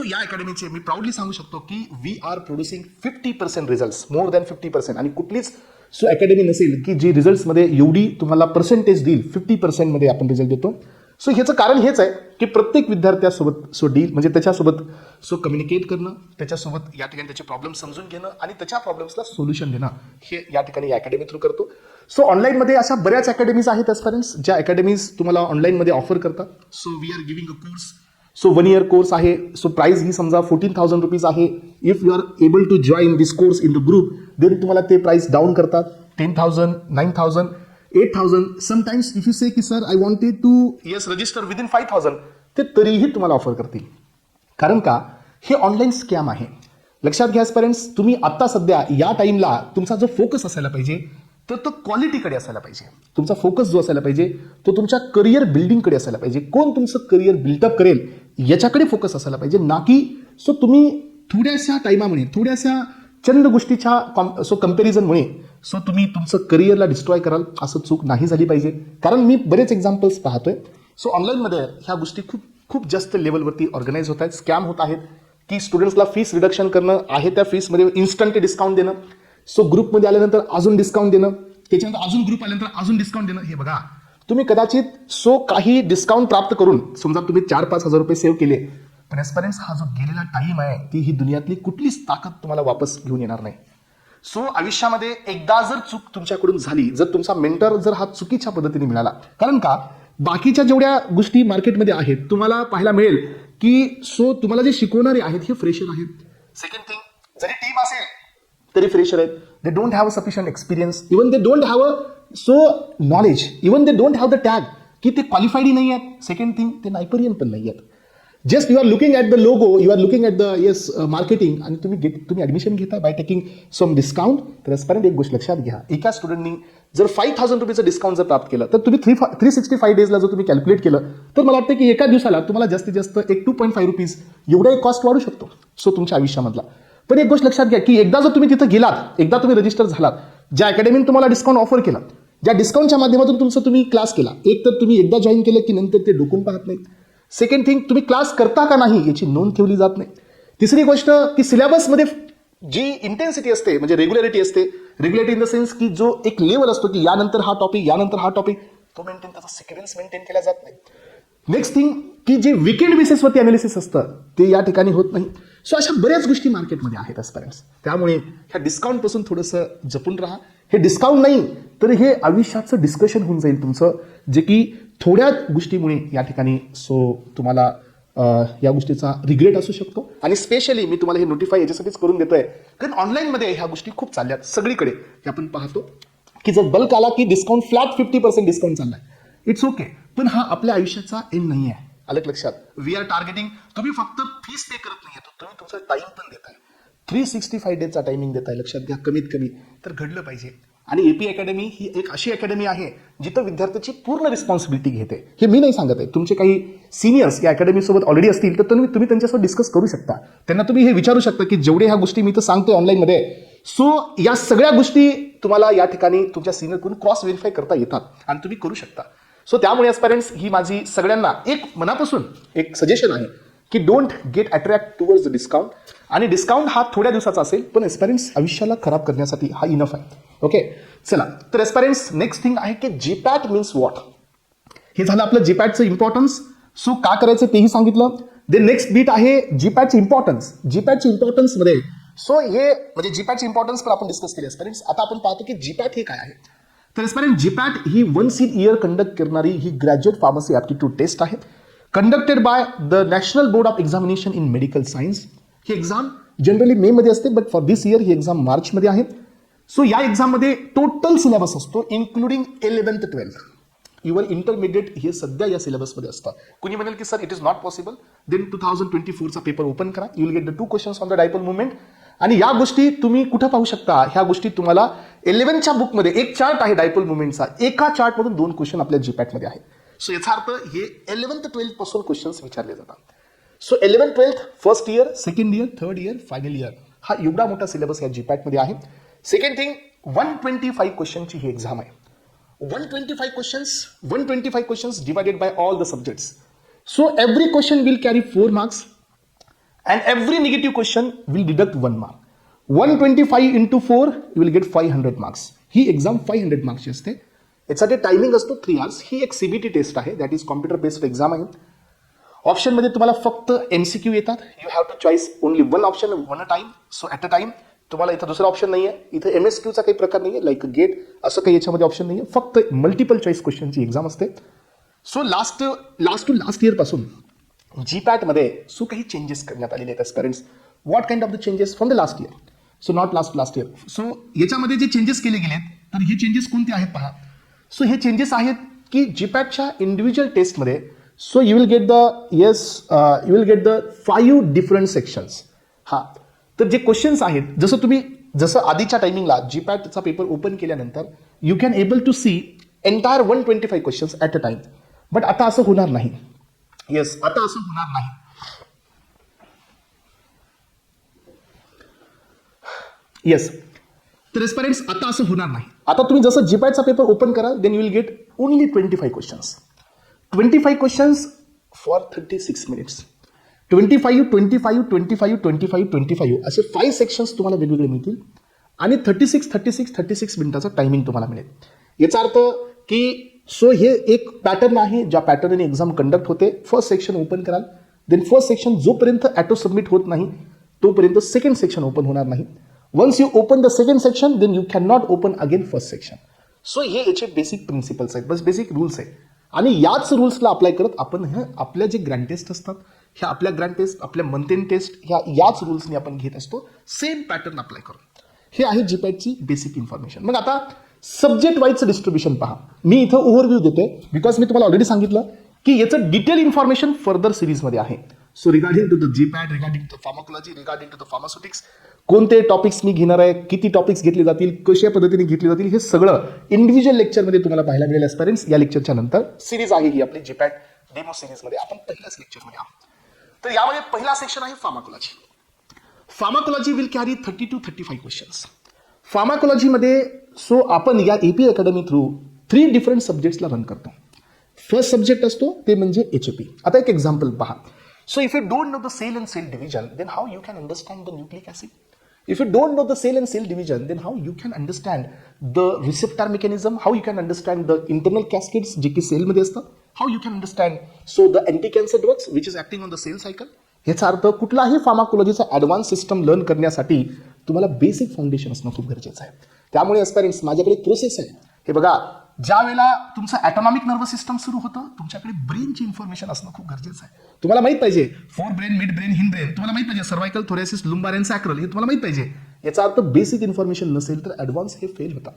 या अकॅडमीचे मी प्राऊडली सांगू शकतो की we are producing 50% results, more than 50%. आणि कुठलीच अकॅडमी नसेल की जी रिझल्ट्समध्ये एवढी तुम्हाला पर्सेंटेज देईल. 50% आपण रिझल्ट देतो. ह्याचं कारण हेच आहे की प्रत्येक विद्यार्थ्यासोबत डील म्हणजे त्याच्यासोबत कम्युनिकेट करणं, त्याच्यासोबत या ठिकाणी त्याचे प्रॉब्लेम समजून घेणं आणि त्याच्या प्रॉब्लेम्सला सोल्युशन देणं हे या ठिकाणी या अकॅडमी थ्रू करतो. ऑनलाईनमध्ये अशा बऱ्याच अकॅडमीज आहेत ॲस्पायरंट्स ज्या अकॅडमीज तुम्हाला ऑनलाईनमध्ये ऑफर करतात. We are giving a course. 1 year course आहे. प्राइस ही समजा 14,000 रुपीज आहे. If you are able to join this course in the group then तुम्हाला ते प्राइस डाऊन करतात. 10,000, 9,000, 8,000. समटाइम्स इफ यू से की sir I wanted to register within 5,000 ते तरीही तुम्हाला ऑफर करतील. कारण का हे ऑनलाईन स्कॅम आहे. लक्षात घ्या ॲस्पायरंट्स, तुम्ही आत्ता सध्या या टाइमला तुमचा जो फोकस असायला पाहिजे तर तो क्वालिटीकडे असायला पाहिजे. तुमचा फोकस जो असायला पाहिजे तो तुमच्या करिअर बिल्डिंगकडे असायला पाहिजे. कोण तुमचं करिअर बिल्डअप करेल याच्याकडे फोकस असायला पाहिजे. ना की तुम्ही थोड्याशा टाइमामुळे, थोड्याशा चंद गोष्टीच्या कंपॅरिझनमुळे तुम्ही तुमचं करिअरला डिस्ट्रॉय कराल. असं चूक नाही झाली पाहिजे. कारण मी बरेच एक्झाम्पल्स पाहतोय. ऑनलाईनमध्ये ह्या गोष्टी खूप खूप जास्त लेवलवरती ऑर्गनाईज होत आहेत, स्कॅम होत आहेत की स्टुडंट्सला फीस रिडक्शन करणं आहे, त्या फीसमध्ये इन्स्टंट डिस्काउंट देणं. ग्रुपमध्ये आल्यानंतर अजून डिस्काउंट देणं, त्याच्यानंतर अजून ग्रुप आल्यानंतर अजून डिस्काउंट देणं. हे बघा, तुम्ही कदाचित काही डिस्काउंट प्राप्त करून समजा तुम्ही 4-5 हजार रुपये सेव्ह केले, पण ॲस्पायरंट्स हा जो गेलेला टाइम आहे ती ही दुनियातली कुठलीच ताकद तुम्हाला वापस घेऊन येणार नाही. आयुष्यामध्ये एकदा जर चूक तुमच्याकडून झाली, जर तुमचा मेंटर जर हा चुकीच्या पद्धतीने मिळाला, कारण का बाकीच्या जेवढ्या गोष्टी मार्केटमध्ये आहेत तुम्हाला पाहायला मिळेल की तुम्हाला जे शिकवणारे आहेत हे फ्रेशर आहेत. सेकंड थिंग, जरी टीम असेल तरी फ्रेशर आहेत. They don't have a sufficient experience, even they don't have a knowledge, even they don't have the tag की ते क्वालिफाईड नाही आहेत. सेकंड थिंग, ते नायपरियन पण नाही आहेत. Just you are looking at the logo, you are looking at the marketing आणि तुम्ही ॲडमिशन घेता बाय टेकिंग सम डिस्काउंट. तर ॲस्पायरंट एक गोष्ट लक्षात घ्या, एका स्टुडंटनी जर 5,000 रुपीचं डिस्काउंट जर प्राप्त केलं तर तुम्ही 365 डेजला जर तुम्ही कॅल्क्युलेट केलं तर मला वाटतं की एका दिवसाला तुम्हाला जास्तीत जास्त 2.5 रुपीज एवढा एक कॉस्ट वाढू शकतो तुमच्या आयुष्यामधला. पण एक गोष्ट लक्षात घ्या की एकदा जर तुम्ही तिथं गेलात, एकदा तुम्ही रजिस्टर झालात, ज्या अकॅडमीने तुम्हाला डिस्काउंट ऑफर केला, ज्या डिस्काउंटच्या माध्यमातून तुम्ही क्लास केला, एक तर तुम्ही एकदा जॉईन केलं की नंतर ते डोकून पाहत नाही. सेकंड थिंग, तुम्ही क्लास करता का नाही याची नोंद ठेवली जात नाही. तिसरी गोष्ट की सिलेबसमध्ये जी इंटेन्सिटी असते म्हणजे रेग्युलरिटी असते, रेग्युलरिटी इन द सेन्स की जो एक लेवल असतो की यानंतर हा टॉपिक, यानंतर हा टॉपिक, तो मेंटेन, त्याचा सिक्वेन्स मेंटेन केला जात नाही. नेक्स्ट थिंग की जे वीकेंड बेसिसवरती अनालिसिस असतं ते या ठिकाणी होत नाही. अशा बऱ्याच गोष्टी मार्केटमध्ये आहेत ॲस्पायरंट्स. त्यामुळे ह्या डिस्काउंटपासून थोडंसं जपून राहा. हे डिस्काउंट नाही तर हे आयुष्याचं डिस्कशन होऊन जाईल तुमचं, जे की थोड्या गोष्टीमुळे या ठिकाणी तुम्हाला या गोष्टीचा रिग्रेट असू शकतो. आणि स्पेशली मी तुम्हाला हे नोटिफाय याच्यासाठीच करून देतोय कारण ऑनलाईनमध्ये ह्या गोष्टी खूप चालल्यात सगळीकडे. हे आपण पाहतो की जर बल्क आला की डिस्काउंट फ्लॅट 50% डिस्काउंट चाललाय, इट्स ओके, पण हा आपल्या आयुष्याचा एंड नाही आहे. आलं लक्षात? वी आर टार्गेटिंग, तुम्ही फक्त फीस पे करत नाही, तुम्ही तुमचा टाइम पण देताय, 365 डेजचा टायमिंग देताय. लक्षात घ्या, कमीत कमी तर घडलं पाहिजे. आणि एपी अकॅडमी ही एक अशी अकॅडमी आहे जिथं विद्यार्थ्याची पूर्ण रिस्पॉन्सिबिलिटी घेते. हे मी नाही सांगत आहे, तुमचे काही सिनियर्स या अकॅडमीसोबत ऑलरेडी असतील तर तुम्ही त्यांच्यासोबत डिस्कस करू शकता. त्यांना तुम्ही हे विचारू शकता की जेवढे ह्या गोष्टी मी तर सांगतोय ऑनलाईनमध्ये, या सगळ्या गोष्टी तुम्हाला या ठिकाणी तुमच्या सिनियरकडून क्रॉस व्हेरीफाय करता येतात आणि तुम्ही करू शकता. त्यामुळे ॲस्पायरंट्स ही माझी सगळ्यांना एक मनापासून एक सजेशन आहे की don't get attract towards the discount. आणि डिस्काउंट हा थोड्या दिवसाचा असेल पण ॲस्पायरंट्स आयुष्याला खराब करण्यासाठी हा इनफ आहे. ओके, चला तर ॲस्पायरंट्स नेक्स्ट थिंग आहे की जीपॅट मीन्स व्हॉट. हे झालं आपलं जीपॅटचं इम्पॉर्टन्स. का करायचं तेही सांगितलं. दे नेक्स्ट बीट आहे जीपॅटची इम्पॉर्टन्स. जीपॅटची इम्पॉर्टन्समध्ये हे म्हणजे जीपॅटची इम्पॉर्टन्स पण आपण डिस्कस केली ॲस्पायरंट्स. आता आपण पाहतो की जीपॅट हे काय आहे. तर ॲस्पायरंट जीपॅट ही 1 year कंडक्ट करणारी ही ग्रॅज्युएट फार्मसी ॲप्टिट्यूड टेस्ट आहे, conducted by the National Board of Examination in Medical Science. ही एक्झाम जनरली मे मध्ये असते, बट फॉर दिस इयर ही एक्झाम मार्चमध्ये आहे. या एक्झाममध्ये टोटल सिलेबस असतो including 11th 12th. Your intermediate हे सध्या या सिलेबसमध्ये असतं. कुणी म्हणेल की sir it is not possible, then 2024चा पेपर ओपन करा, you will get the 2 questions on the dipole movement. आणि या गोष्टी तुम्ही कुठं पाहू शकता, ह्या गोष्टी तुम्हाला 11च्या बुकमध्ये एक चार्ट आहे डायपोल मुवमेंटचा, एका चार्टमधून 2 क्वेश्चन आपल्या जीपॅटमध्ये आहेत. सो याचा अर्थ हे 11th 12th पासून क्वेश्चन्स विचारले जातात. So 11th 12th first year, second year, third year, final year हा एवढा मोठा सिलेबस या जीपॅटमध्ये आहे. सेकंड थिंग 125 क्वेश्चनची ही एक्झाम आहे. 125 questions divided by all the subjects. So every question will carry 4 marks and every negative question will deduct 1 mark. 125 into 4 you will get 500 marks. ही exam 500 मार्क्सची असते. यासाठी टायमिंग असतो 3 hours. ही एक CBT टेस्ट आहे, that is computer based exam आहे. ऑप्शनमध्ये तुम्हाला फक्त MCQ येतात. You have to choice only 1 option 1 time. So at a time तुम्हाला इथं दुसरा ऑप्शन नाही आहे, इथं MSQचा काही प्रकार नाही आहे, लाईक गेट असं काही याच्यामध्ये ऑप्शन नाही आहे, फक्त मल्टिपल चॉईस क्वेश्चनची एक्झाम असते. सो लास्ट टू लास्ट इयरपासून जीपॅटमध्ये काही चेंजेस करण्यात आलेले आहेत aspirants. What kind of the changes from the last year? So not last year. So याच्यामध्ये जे चेंजेस केले गेलेत, तर हे चेंजेस कोणते आहेत पहा. सो हे चेंजेस आहेत की जीपॅटच्या इंडिव्हिज्युअल टेस्टमध्ये so you will get the 5 different sections. हां, तर जे क्वेश्चन्स आहेत, जसं आधीच्या टायमिंगला जीपॅटचा पेपर ओपन केल्यानंतर you can able to see entire 125 questions at a time. But आता असं होणार नाही. येस, आता असं होणार नाही. येस, तर एस्पिरंट्स आता असं होणार नाही. आता तुम्ही जसं जीपॅटचा पेपर ओपन कराल, then you will get only 25 questions. 25 questions for 36 minutes. 25 असे 5 सेक्शन्स तुम्हाला वेगवेगळे मिळतील आणि 36 मिनिटाचा टायमिंग तुम्हाला मिळेल. याचा अर्थ की हे एक पॅटर्न आहे, ज्या पॅटर्नने एक्झाम कंडक्ट होते. फर्स्ट सेक्शन ओपन कराल, देन फर्स्ट सेक्शन जोपर्यंत ॲटो सबमिट होत नाही तोपर्यंत सेकंड सेक्शन ओपन होणार नाही. Once you open the second section, then you can not open again first section. So हे याचे बेसिक प्रिन्सिपल्स आहेत, बस बेसिक रूल्स आहेत. आणि याच रूल्सला अप्लाय करत आपण आपल्या जे ग्रँड टेस्ट असतात, ह्या आपल्या ग्रँड टेस्ट, आपल्या मंथ एंड टेस्ट, याच रूल्सने आपण घेत असतो. सेम पॅटर्न अप्लाय करून. हे आहे जीपॅटची बेसिक इन्फॉर्मेशन. मग आता सब्जेक्ट वाईजचं डिस्ट्रीब्युशन पहा. मी इथं ओव्हरव्ह्यू देतोय बिकॉज मी तुम्हाला ऑलरेडी सांगितलं की याचं डिटेल इन्फॉर्मेशन फर्दर सिरीजमध्ये आहे. So regarding to the GPAT, regarding to pharmacology, regarding to the pharmaceutics, कोणते टॉपिक्स मी घेणार आहे, किती टॉपिक्स घेतले जातील, कशा पद्धतीने घेतले जातील, हे सगळं इंडिव्हिज्युअल लेक्चरमध्ये तुम्हाला पाहायला मिळेल एस्पिरंट्स. या लेक्चरच्या नंतर सिरीज आहे ही आपली जीपॅट डेमो सिरीजमध्ये आपण पहिल्याच लेक्चरमध्ये आहोत. तर यामध्ये पहिला सेक्शन आहे pharmacology. Pharmacology will carry 30 to 35 questions. फार्माकोलॉजीमध्ये आपण या AP अकॅडमी थ्रू 3 डिफरंट सब्जेक्ट्सला रन करतो. फर्स्ट सब्जेक्ट असतो ते म्हणजे HAP. आता एक एक्झाम्पल पहा. So if you don't know the cell and cell division, then how you can understand the nucleic acid. If you don't know the cell and cell division, then how you can understand the receptor mechanism, how you can understand the internal cascades जे की सेलमध्ये असतात, how you can understand the anti-cancer drugs which is acting on the cell cycle. याचा अर्थ कुठलाही फार्माकोलॉजीचा advance system learn करण्यासाठी तुम्हाला basic foundation असणं खूप गरजेचं आहे. त्यामुळे एस्पिरंट्स माझ्याकडे प्रोसेस आहे. हे बघा, ज्या वेळेला तुमचं ॲटॉनॉमिक नर्वस सिस्टम सुरू होतं, तुमच्याकडे ब्रेनची इन्फॉर्मेशन असणं खूप गरजेचं आहे. तुम्हाला माहित पाहिजे फोर ब्रेन, मिड ब्रेन, हिंड ब्रेन, तुम्हाला माहित पाहिजे सर्वायकल, थोरॅसिस, लुंबार अँड सॅक्रल, हे तुम्हाला माहित पाहिजे. याचा अर्थ बेसिक इन्फॉर्मेशन नसेल तर ॲडव्हान्स हे फेल होतात.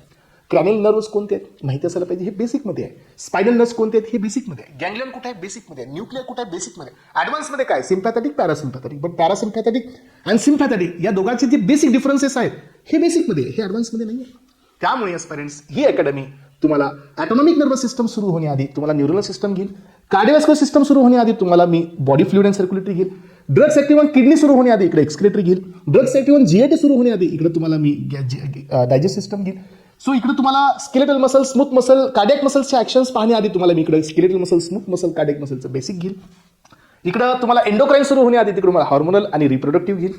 क्रॅनियल नर्व्स कोणते आहेत माहिती असायला पाहिजे, हे बेसिकमध्ये आहे. स्पायनल नर्व्स कोणते आहेत हे बेसिकमध्ये आहे. गँग्लियन कुठे आहे बेसिकमध्ये आहे. न्यूक्लियर कुठे आहे बेसिकमध्ये. ॲडव्हान्समध्ये काय सिम्पॅथॅटिक, पॅरासिम्पॅथॅटिक. बट पॅरासिम्पॅथॅटिक आणि सिम्पॅथॅटिक या दोघांचे जे बेसिक डिफरन्सेस आहेत हे बेसिकमध्ये आहे, हे ॲडव्हान्समध्ये नाही आहे. त्यामुळे एस्पिरंट्स ही अकॅडमी तुम्हाला ॲटॉनॉमिक नर्वस सिस्टम सुरू होण्याआधी तुम्हाला न्यूरल सिस्टम घेईल. कार्डिओव्हास्क्युलर सिस्टम सुरू होण्याआधी तुम्हाला मी बॉडी फ्लुइड अँड सर्क्युलेटरी घेईल. ड्रग्स ॲक्टिव्ह ऑन किडनी सुरू होण्याआधी इकडे एक्सक्रेटरी घेईल. ड्रग्स ॲक्टिव्ह ऑन GIT सुरू होण्याआधी इकडे तुम्हाला मी डायजेस्ट सिस्टम घेईल. सो इकडे तुम्हाला skeletal muscle, smooth muscle, cardiac मसल्सच्या ॲक्शन्स पाहण्याआधी तुम्हाला मी इकडे skeletal muscle, smooth muscle, cardiac मसलचं बेसिक घेईल. इकडं तुम्हाला एंडोक्राईन सुरू होण्याआधी तिकडे तुम्हाला हार्मोनल आणि रिप्रोडक्टिव्ह घेईल.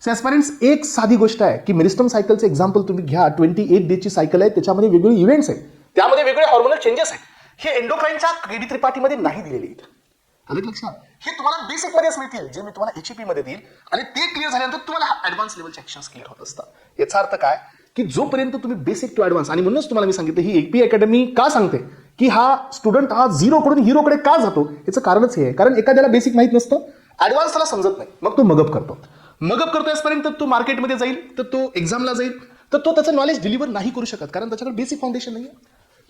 सो एस्पिरंट्स एक साधी गोष्ट आहे की मेरिस्टम सायकलचं एक्झाम्पल तुम्ही घ्या. 28 डेजची सायकल आहे, त्याच्यामध्ये वेगवेगळे इव्हेंट्स आहेत, त्यामध्ये वेगवेगळे हॉर्मोनल चेंजेस आहेत. हे एंडोक्राईनच्या KD त्रिपाठीमध्ये नाही दिलेले आहेत. आलं लक्षात? हे तुम्हाला बेसिकमध्येच मिळतील, जे मी तुम्हाला HAP मध्ये देईल आणि ते क्लिअर झाल्यानंतर तुम्हाला ॲडव्हान्स लेवलचे ॲक्शन्स क्लिअर होत असतात. याचा अर्थ काय की जोपर्यंत तुम्ही बेसिक टू ॲडव्हान्स, आणि म्हणूनच तुम्हाला मी सांगितलं ही AP अकॅडमी का सांगते की हा स्टुडंट हा झिरोकडून हिरोकडे का जातो, याचं कारणच हे आहे. कारण एखाद्याला बेसिक माहीत नसतं, ॲडव्हान्स त्याला समजत नाही, मग तो मगअप करतो. आजपर्यंत तो मार्केटमध्ये जाईल, तर तो एक्झामला जाईल, तर तो त्याचं नॉलेज डिलिव्हर नाही करू शकत, कारण त्याच्याकडे बेसिक फाउंडेशन नाही आहे,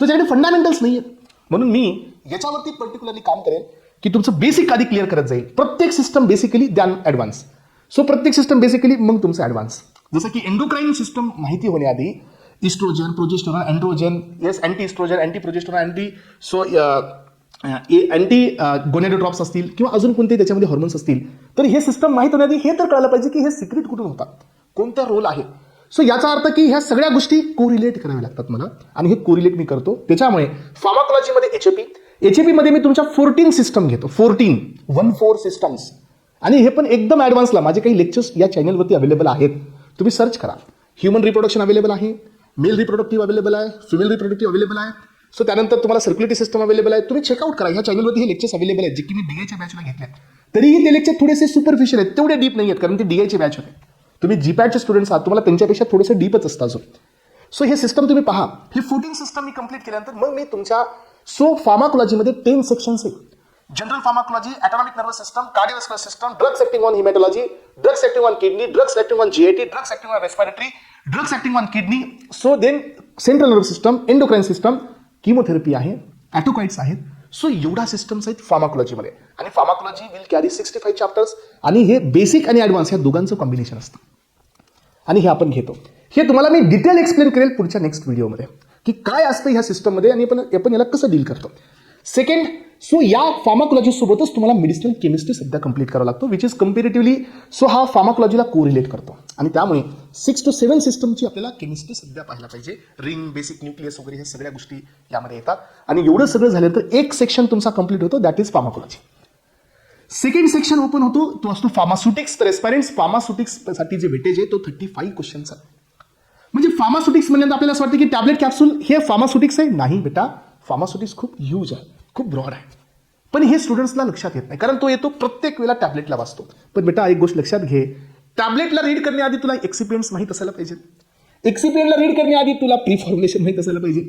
त्याच्याकडे फंडामेंटल्स नाही आहेत. म्हणून मी याच्यावरती पर्टिक्युलरली काम करेन की तुमचं बेसिक आधी क्लिअर करत जाईल. प्रत्येक system basically than advance. So प्रत्येक सिस्टम बेसिकली मग तुमचं ॲडव्हान्स. जसं की एंडोक्राईन सिस्टम माहिती होण्याआधी oestrogen, progesterone, androgen, yes anti oestrogen, anti progesterone, anti gonadotrophs असतील किंवा अजून कोणते त्याच्यामध्ये हॉर्मोन्स असतील, तर हे सिस्टम माहीत होण्याआधी हे तर कळायला पाहिजे की हे सिक्रेट कुठून होतात, कोणता रोल आहे. सो याचा अर्थ की ह्या सगळ्या गोष्टी कोरिलेट कराव्या लागतात मला, आणि हे कोरिलेट मी करतो. त्याच्यामुळे फार्माकोलॉजीमध्ये एचएपी मध्ये मी तुमच्या 14 सिस्टम घेतो. 14 सिस्टम्स, आणि हे पण एकदम ॲडव्हान्सला. माझे काही लेक्चर्स या चॅनलवरती अवेलेबल आहेत, तुम्ही सर्च करा. ह्युमन रिप्रोडक्शन अवेलेबल आहे, मेल रिप्रोडक्टिव्ह अवेलेबल आहे, फिमेल रिप्रोडक्टिव्ह अवेलेबल आहे. सो त्यानंतर तुम्हाला सर्क्युलेटरी सिस्टम अवेलेबल आहे. तुम्ही चेकआउट करा. ह्या चॅनलवरती हे लेक्चर्स अवेलेबल आहेत, जे की मी डीआयच्या बॅचला घेतले. तरीही ते लेक्चर थोडेसे सुपरफिशियल आहेत, तेवढे डीप नाही आहेत, कारण ते डीआयचे बॅच होते. तुम्ही जीपॅडचे स्टुडंट्स आहात, तुम्हाला त्यांच्यापेक्षा थोडेसे डीपच असतं अजून. सो हे सिस्टम तुम्ही पहा. हे 14 सिस्टम मी कंप्लीट केल्यानंतर मग मी तुमच्या फार्माकोलॉजीमध्ये 10 सेक्शन्स आहेत. General pharmacology, autonomic nervous system, cardiovascular system, drugs acting on haematology, drugs acting on kidney, drugs acting on GIT, drugs acting on respiratory, drugs acting on kidney. So then central nervous system, endocrine system, chemotherapy आहे, autacoids आहेत. So एवढा systems आहेत फार्माकोलॉजीमध्ये. आणि pharmacology will carry 65 chapters, आणि हे basic आणि advance ह्या दोघांचं कॉम्बिनेशन असतं, आणि हे आपण घेतो. हे तुम्हाला मी डिटेल एक्सप्लेन करेल पुढच्या नेक्स्ट व्हिडिओमध्ये की काय असतं ह्या सिस्टममध्ये आणि आपण याला कसं डील करतो. सेकंड, सो या फार्माकोलॉजी सोबतच तुम्हाला मेडिसिनल केमिस्ट्री सध्या कंप्लीट करावा लागतो, विच इज कम्पेरेटिव्हली. सो हा फार्माकोलॉजीला कोरिलेट करतो, आणि त्यामुळे 6 to 7 सिस्टमची आपल्याला केमिस्ट्री सध्या पाहायला पाहिजे. रिंग, बेसिक न्यूक्लियस वगैरे ह्या सगळ्या गोष्टी यामध्ये येतात. आणि एवढं सगळं झालं तर एक सेक्शन तुमचा कंप्लीट होतो, that is pharmacology. Second section open होतो, तो असतो फार्मास्युटिक्स. तर एस्पायरंट्स, फार्मास्युटिक्ससाठी जे वेटेज आहे तो 35 क्वेश्चनचा. म्हणजे फार्मास्युटिक्स म्हणजे आपल्याला असं वाटतं की टॅबलेट कॅप्सूल हे फार्मास्युटिक्स आहे. नाही बेटा, फार्मास्युटिक्स खूप ह्यूज आहे, खूप ब्रॉड आहे. पण हे स्टुडंट्सला लक्षात येत नाही, कारण तो येतो प्रत्येक वेळेला टॅबलेटला वाचतो. पण बेटा एक गोष्ट लक्षात घे, टॅबलेटला रीड करण्याआधी तुला एक्सिपियंट्स माहीत असायला पाहिजे. एक्सिपियंटला रीड करण्याआधी तुला प्री फॉर्म्युलेशन माहीत असायला पाहिजे.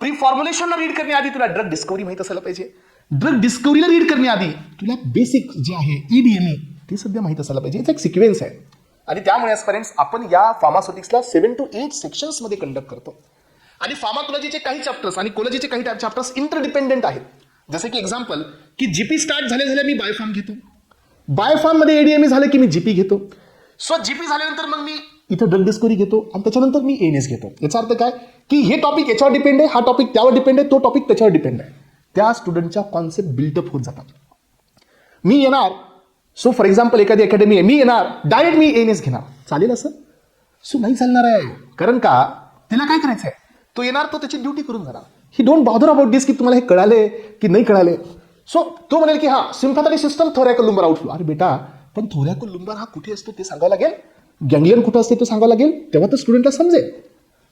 प्री फॉर्म्युलेशनला रीड करण्याआधी तुला ड्रग डिस्कवरी माहीत असायला पाहिजे. ड्रग डिस्कवरीला रीड करण्याआधी तुला बेसिक जे आहे EDME ते सध्या माहीत असायला पाहिजे. याचा एक सिक्वेन्स आहे. आणि त्यामुळे एस्पायरंट्स आपण या फार्मास्युटिक्सला 7 to 8 सेक्शन्समध्ये कंडक्ट करतो. आणि फार्माकोलॉजीचे काही चॅप्टर्स आणि कोलॉजीचे काही चॅप्टर्स इंटरडिपेंडेंट आहेत. जसे की एक्झाम्पल की जीपी स्टार्ट झाल्या मी बायोफार्म घेतो, बायोफार्ममध्ये ADME झालं की मी जीपी घेतो. सो जीपी झाल्यानंतर मग मी इथं ड्रग डिस्कवरी घेतो, आणि त्याच्यानंतर मी ANS घेतो. याचा अर्थ काय की हे टॉपिक याच्यावर डिपेंड आहे, हा टॉपिक त्यावर डिपेंड आहे, तो टॉपिक त्याच्यावर डिपेंड आहे. त्या स्टुडंटच्या कॉन्सेप्ट बिल्डअप होत जातात. मी येणार, सो फॉर एक्झाम्पल एखादी अकॅडमी आहे, मी येणार डायरेक्ट मी ANS घेणार, चालेल असं? सो नाही चालणार आहे. कारण का, त्याला काय करायचं आहे, तो येणार, तो त्याची ड्युटी करून जाणार. ही डोंट बॉदर अबाउट दिस की तुम्हाला हे कळाले की नाही कळाले. सो तो म्हणेल की हा सिम्पॅथॅटिक सिस्टम, थोरॅकल लुंबर आउटफ्लो. अरे बेटा, पण थोरॅकल लुंबर हा कुठे असतो ते सांगावं लागेल, गँग्लियन कुठं असते ते सांगावं लागेल, तेव्हा तर स्टुडंटला समजेल.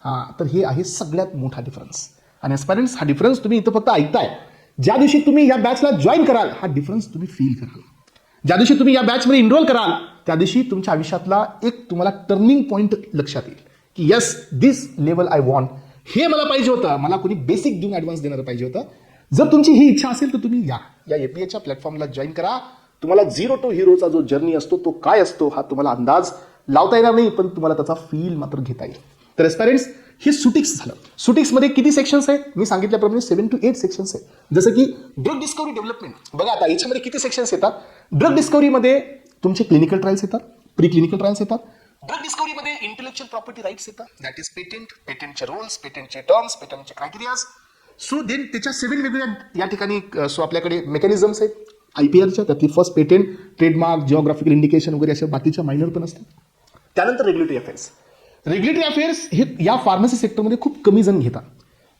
हां, तर हे आहे सगळ्यात मोठा डिफरन्स. आणि एस्पायरंट्स, हा डिफरन्स तुम्ही इथं फक्त ऐकताय. ज्या दिवशी तुम्ही या बॅचला जॉईन कराल, हा डिफरन्स तुम्ही फील कराल. ज्या दिवशी तुम्ही या बॅचमध्ये इनरोल कराल, त्या दिवशी तुमच्या आयुष्यातला एक तुम्हाला टर्निंग पॉईंट लक्षात येईल की yes, this level I want. हे मला पाहिजे होतं, मला कोणी बेसिक देऊन ॲडव्हान्स देणारं पाहिजे होतं. जर तुमची ही इच्छा असेल तर तुम्ही या APAच्या प्लॅटफॉर्मला जॉईन करा. तुम्हाला 0 to हिरोचा जो जर्नी असतो तो काय असतो हा तुम्हाला अंदाज लावता येणार नाही, पण तुम्हाला त्याचा फील मात्र घेता येईल. तर एस्पायरंट्स, हे सुटिक्स झालं. सुटिक्समध्ये किती सेक्शन्स आहेत मी सांगितल्याप्रमाणे 7 to 8 सेक्शन्स आहेत. जसं की ड्रग डिस्कवरी डेव्हलपमेंट. बघा आता याच्यामध्ये किती सेक्शन्स येतात. ड्रग डिस्कवरीमध्ये तुमचे क्लिनिकल ट्रायल्स येतात, प्री क्लिनिकल ट्रायल्स येतात. ड्रग डिस्कवरीमध्ये इंटेलेक्चुअल प्रॉपर्टी राईट्स येतात, दॅट इज पेटेंट, पेटेंटचे रूल्स, पेटेंटचे टर्म्स, पेटेंटचे क्रायटेरियाज. सो देन त्याच्या 7 वेगवेगळ्या या ठिकाणी सो आपल्याकडे मेकॅनिझम्स आहेत IPRच्या. त्यातली first patent, trademark, geographical indication वगैरे अशा बाकीच्या मायनर पण असतात. त्यानंतर रेग्युलेटरी अफेअर्स. रेग्युलेटरी अफेअर्स हे या फार्मसी सेक्टरमध्ये खूप कमी जण घेतात.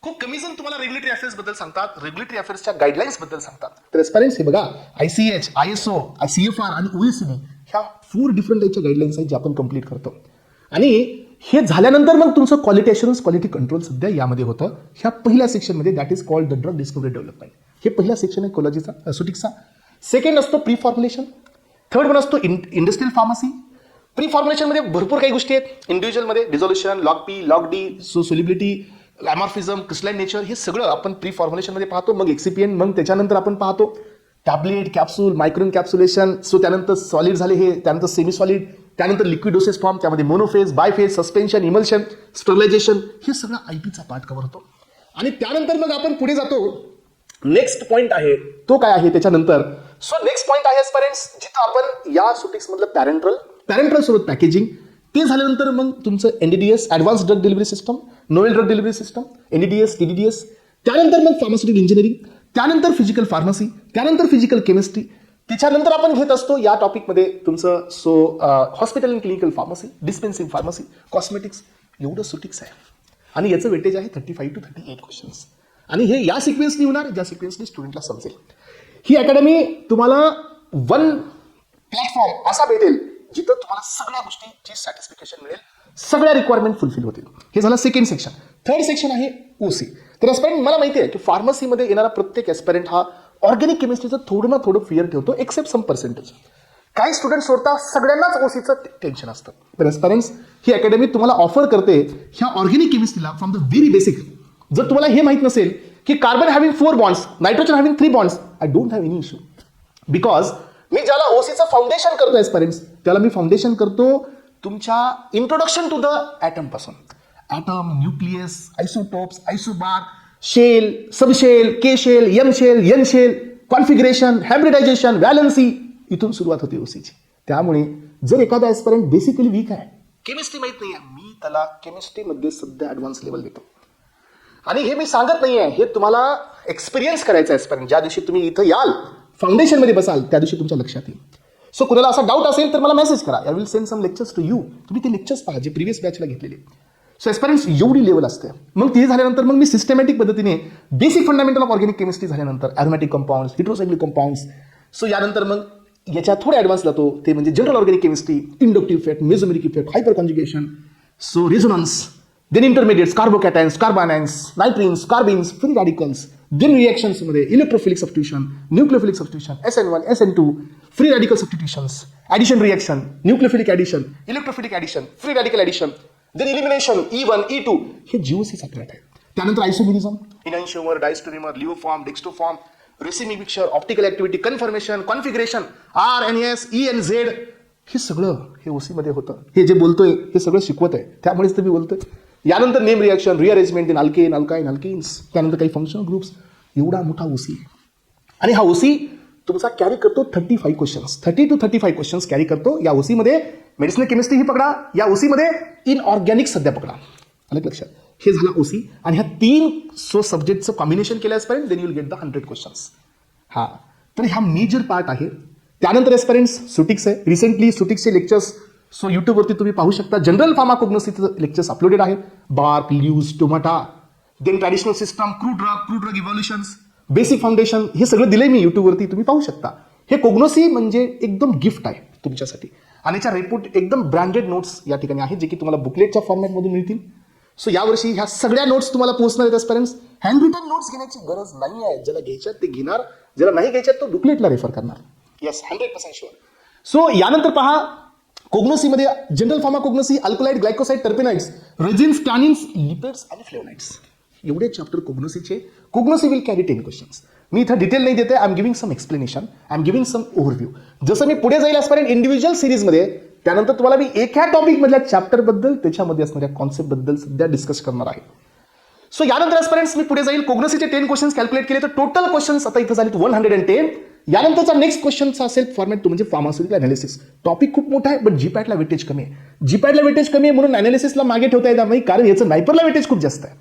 खूप कमी जण तुम्हाला रेग्युलेटरी अफेअर्स बद्दल सांगतात, रेग्युलेटरी अफेअर्सच्या गाईडलाईन्स बद्दल सांगतात. तर एस्पायरंट्स, हे बघा, ICH, ISO, CFR आणि OECD ह्या 4 डिफरंट टाईपच्या गाईडलाईन्स आहेत जे आपण कंप्लीट करतो. आणि हे झाल्यानंतर मग तुमचं क्वालिटी अश्युरन्स, क्वालिटी कंट्रोल सध्या यामध्ये होतं, ह्या पहिल्या सेक्शनमध्ये, that is called the drug discovery development. हे पहिला सेक्शन आहे कोलॉजीचा, सुटिक्सचा. सेकंड असतो प्री फॉर्म्युलेशन. थर्ड वन असतो इंडस्ट्रियल फार्मसी. प्री फॉर्म्युलेशनमध्ये भरपूर काही गोष्टी आहेत. इंडिव्हिज्युअलमध्ये dissolution, log P, log D, solubility, amorphism, crystalline nature, हे सगळं आपण प्री फॉर्म्युलेशनमध्ये पाहतो. मग एक्सिपियंट, मग त्याच्यानंतर आपण पाहतो टॅबलेट, कॅप्सूल, मायक्रो कॅप्सुलेशन. सो त्यानंतर सॉलिड झाले हे, त्यानंतर सेमी सॉलिड, त्यानंतर लिक्विड डोसेस फॉर्म, त्यामध्ये मोनोफेज, बायफेज, सस्पेन्शन, इमल्शन, स्टरलायझेशन, हे सगळं IPचा पार्ट कव्हर होतो. आणि त्यानंतर मग आपण पुढे जातो नेक्स्ट पॉईंट आहे तो काय आहे त्याच्यानंतर. सो नेक्स्ट पॉईंट आहे एस्पायरंट्स, जिथं आपण या सुटिक्स मधलं पॅरेंट्रल सोबत पॅकेजिंग, ते झाल्यानंतर मग तुमचं NDDS advance drug delivery system, novel drug delivery system, NDDS, TDDS, त्यानंतर मग फार्मास्युटिकल इंजिनिअरिंग, त्यानंतर फिजिकल फार्मसी, त्यानंतर फिजिकल केमिस्ट्री, त्याच्यानंतर आपण घेत असतो या टॉपिकमध्ये तुमचं hospital and clinical pharmacy, dispensing pharmacy, cosmetics, एवढं सुटिक्स आहे. आणि याचं वेटेज आहे 35 to 38 क्वेश्चन्स. आणि हे या सिक्वेन्सनी होणार ज्या सिक्वेन्सनी स्टुडंटला समजेल. ही अकॅडमी तुम्हाला वन प्लॅटफॉर्म असा भेटेल जिथं तुम्हाला सगळ्या गोष्टीची सॅटिस्फिकेशन मिळेल, सगळ्या रिक्वायरमेंट फुलफिल होतील. हे झालं सेकंड सेक्शन. थर्ड सेक्शन आहे ओसी. तर एस्पायरंट मला माहिती आहे की फार्मसीमध्ये येणारा प्रत्येक एस्पायरंट हा ऑर्गॅनिक केमिस्ट्रीचं थोडं ना थोडं फिअर ठेवतो, एक्सेप्ट सम पर्सेंटेज. काही स्टुडंट सोडता सगळ्यांनाच ओसीचं टेन्शन असतं. तर एस्पायरंट्स ही अकॅडमी तुम्हाला ऑफर करते ह्या ऑर्गॅनिक केमिस्ट्रीला फ्रॉम द व्हेरी बेसिक. जर तुम्हाला हे माहित नसेल की carbon having 4 bonds, nitrogen having 3 bonds, I don't have any issue. Because मी ज्याला ओसीचं फाउंडेशन करतो एस्पायरंट्स, त्याला मी फाउंडेशन करतो तुमच्या इंट्रोडक्शन टू द ॲटम पासून. Atom, nucleus, isotopes, isobar, shell, subshell, K shell, M shell, N shell, configuration, hybridisation, valency, इथून सुरुवात होते ओसीची. त्यामुळे जर एखादा एस्पायरंट बेसिकली वीक आहे, केमिस्ट्री माहित नाही आहे, मी त्याला केमिस्ट्रीमध्ये सध्या ॲडव्हान्स लेवल देतो. आणि हे मी सांगत नाही आहे, हे तुम्हाला एक्सपिरियन्स करायचं आहे एस्पायरंट. ज्या दिवशी तुम्ही इथं याल, फाउंडेशनमध्ये बसाल, त्या दिवशी तुमच्या लक्षात येईल. सो कुणाला असा डाऊट असेल तर मला मेसेज करा. I will send some lectures to you. तुम्ही ते लेक्चर्स पहा जे प्रिव्हियस बॅचला घेतलेले. सो एस्पायरंट्स एवढी लेवल असते. मग ते झाल्यानंतर मग मी सिस्टमॅटिक पद्धतीने basic fundamental of organic chemistry झाल्यानंतर aromatic compounds, heterocyclic compounds, so यानंतर मग याच्या थोडे ॲडव्हान्स जातो ते म्हणजे general organic chemistry, inductive effect, mesomeric effect, hyper conjugation, so resonance, then intermediates, carbocations, carbanions, nitrenes, carbenes, free radicals, then रिएक्शन्समध्ये electrophilic substitution, nucleophilic substitution, SN1, SN2, free radical substitutions, addition reaction, nucleophilic addition, electrophilic addition, free radical addition, then elimination, E1, E2, हे जीओसीचा part आहे. त्यानंतर isomerism, enantiomer, diastereomer, laevoform, dextroform, racemic mixture, optical activity, conformation, configuration, RNS, ENZ, हे सगळं हे ओसीमध्ये होतं. हे जे बोलतोय हे सगळं शिकवत आहे, त्यामुळेच तर मी बोलतोय. यानंतर name reaction, rearrangement in alkane, alkyne, alkenes, त्यानंतर काही फंक्शनल ग्रुप्स, एवढा मोठा ओसी. आणि हा ओसी तुमचा कॅरी करतो 35 क्वेश्चन्स, 30 to 35 क्वेश्चन्स कॅरी करतो. या ओसीमध्ये मेडिसिनल केमिस्ट्री ही पकडा, या ओसीमध्ये इनऑर्गॅनिक सध्या पकडा. आलं लक्षात. हे झालं ओसी. आणि ह्या 3 सब्जेक्टचं कॉम्बिनेशन केलं aspirant, then you will get the 100 questions. हा तर हा मेजर पार्ट आहे. त्यानंतर एस्पायरंट्स सुटिक्स आहे. रिसेंटली सुटिक्सचे लेक्चर्स यूट्यूबवरती तुम्ही पाहू शकता. जनरल फार्माकोग्नोसीचं लेक्चर्स अपलोडेड आहेत. बार्क, ल्यूज, टोमाटा, then traditional system, crude drug evolutions, basic foundation, हे सगळं दिलंय मी यूट्यूबवरती, तुम्ही पाहू शकता. हे कोग्नोसी म्हणजे एकदम गिफ्ट आहे तुमच्यासाठी. आणि याच्या रिपोर्ट एकदम ब्रँडेड नोट्स या ठिकाणी आहेत जे की तुम्हाला बुकलेटच्या फॉर्मॅटमधून मिळतील. सो यावर्षी ह्या सगळ्या नोट्स तुम्हाला पोहोचणार आहेत एस्पायरंट्स. हँड रिटन नोट्स घेण्याची गरज नाही आहे. ज्याला घ्यायच्यात ते घेणार, ज्याला नाही घ्यायच्यात तो बुकलेटला रेफर करणार. Yes, 100% sure. सो यानंतर पहा कोग्नोसीमध्ये general pharmacognosy, alkaloid, glycoside, terpenoids, resins, tannins, lipids आणि फ्लेवोनाइड्स, एवढे चॅप्टर कोग्नोसीचे. कोग्नोसी विल कॅरी 10 क्वेश्चन्स. मी इथं डिटेल नाही देते. I am giving some explanation, I am giving some overview. जसं मी पुढे जाईल एस्पायरंट इंडिव्हिज्युअल सिरीजमध्ये, त्यानंतर तुम्हाला मी एका टॉपिकमधल्या चॅप्टरबद्दल, त्याच्यामध्ये असणाऱ्या कॉन्सेप्टबद्दल सध्या डिस्कस करणार आहे. सो यानंतर एस्पायरंट्स मी पुढे जाईल. कोग्नोसीचे 10 क्वेश्चन्स कॅल्क्युलेट केले तर टोटल क्वेश्चन्स आता इथं झालेत 110. यानंतरचा नेक्स्ट क्वेश्चनचा असेल फॉर्मॅट तो म्हणजे फार्मास्युटिकल अनालिसिस. टॉपिक खूप मोठा आहे, बट जीपॅटला वेटेज कमी आहे. जीपॅटला वेटेज कमी आहे म्हणून अनालिसिसला मागे ठेवता येणार नाही, कारण याचं नायपरला वेटेज खूप जास्त आहे.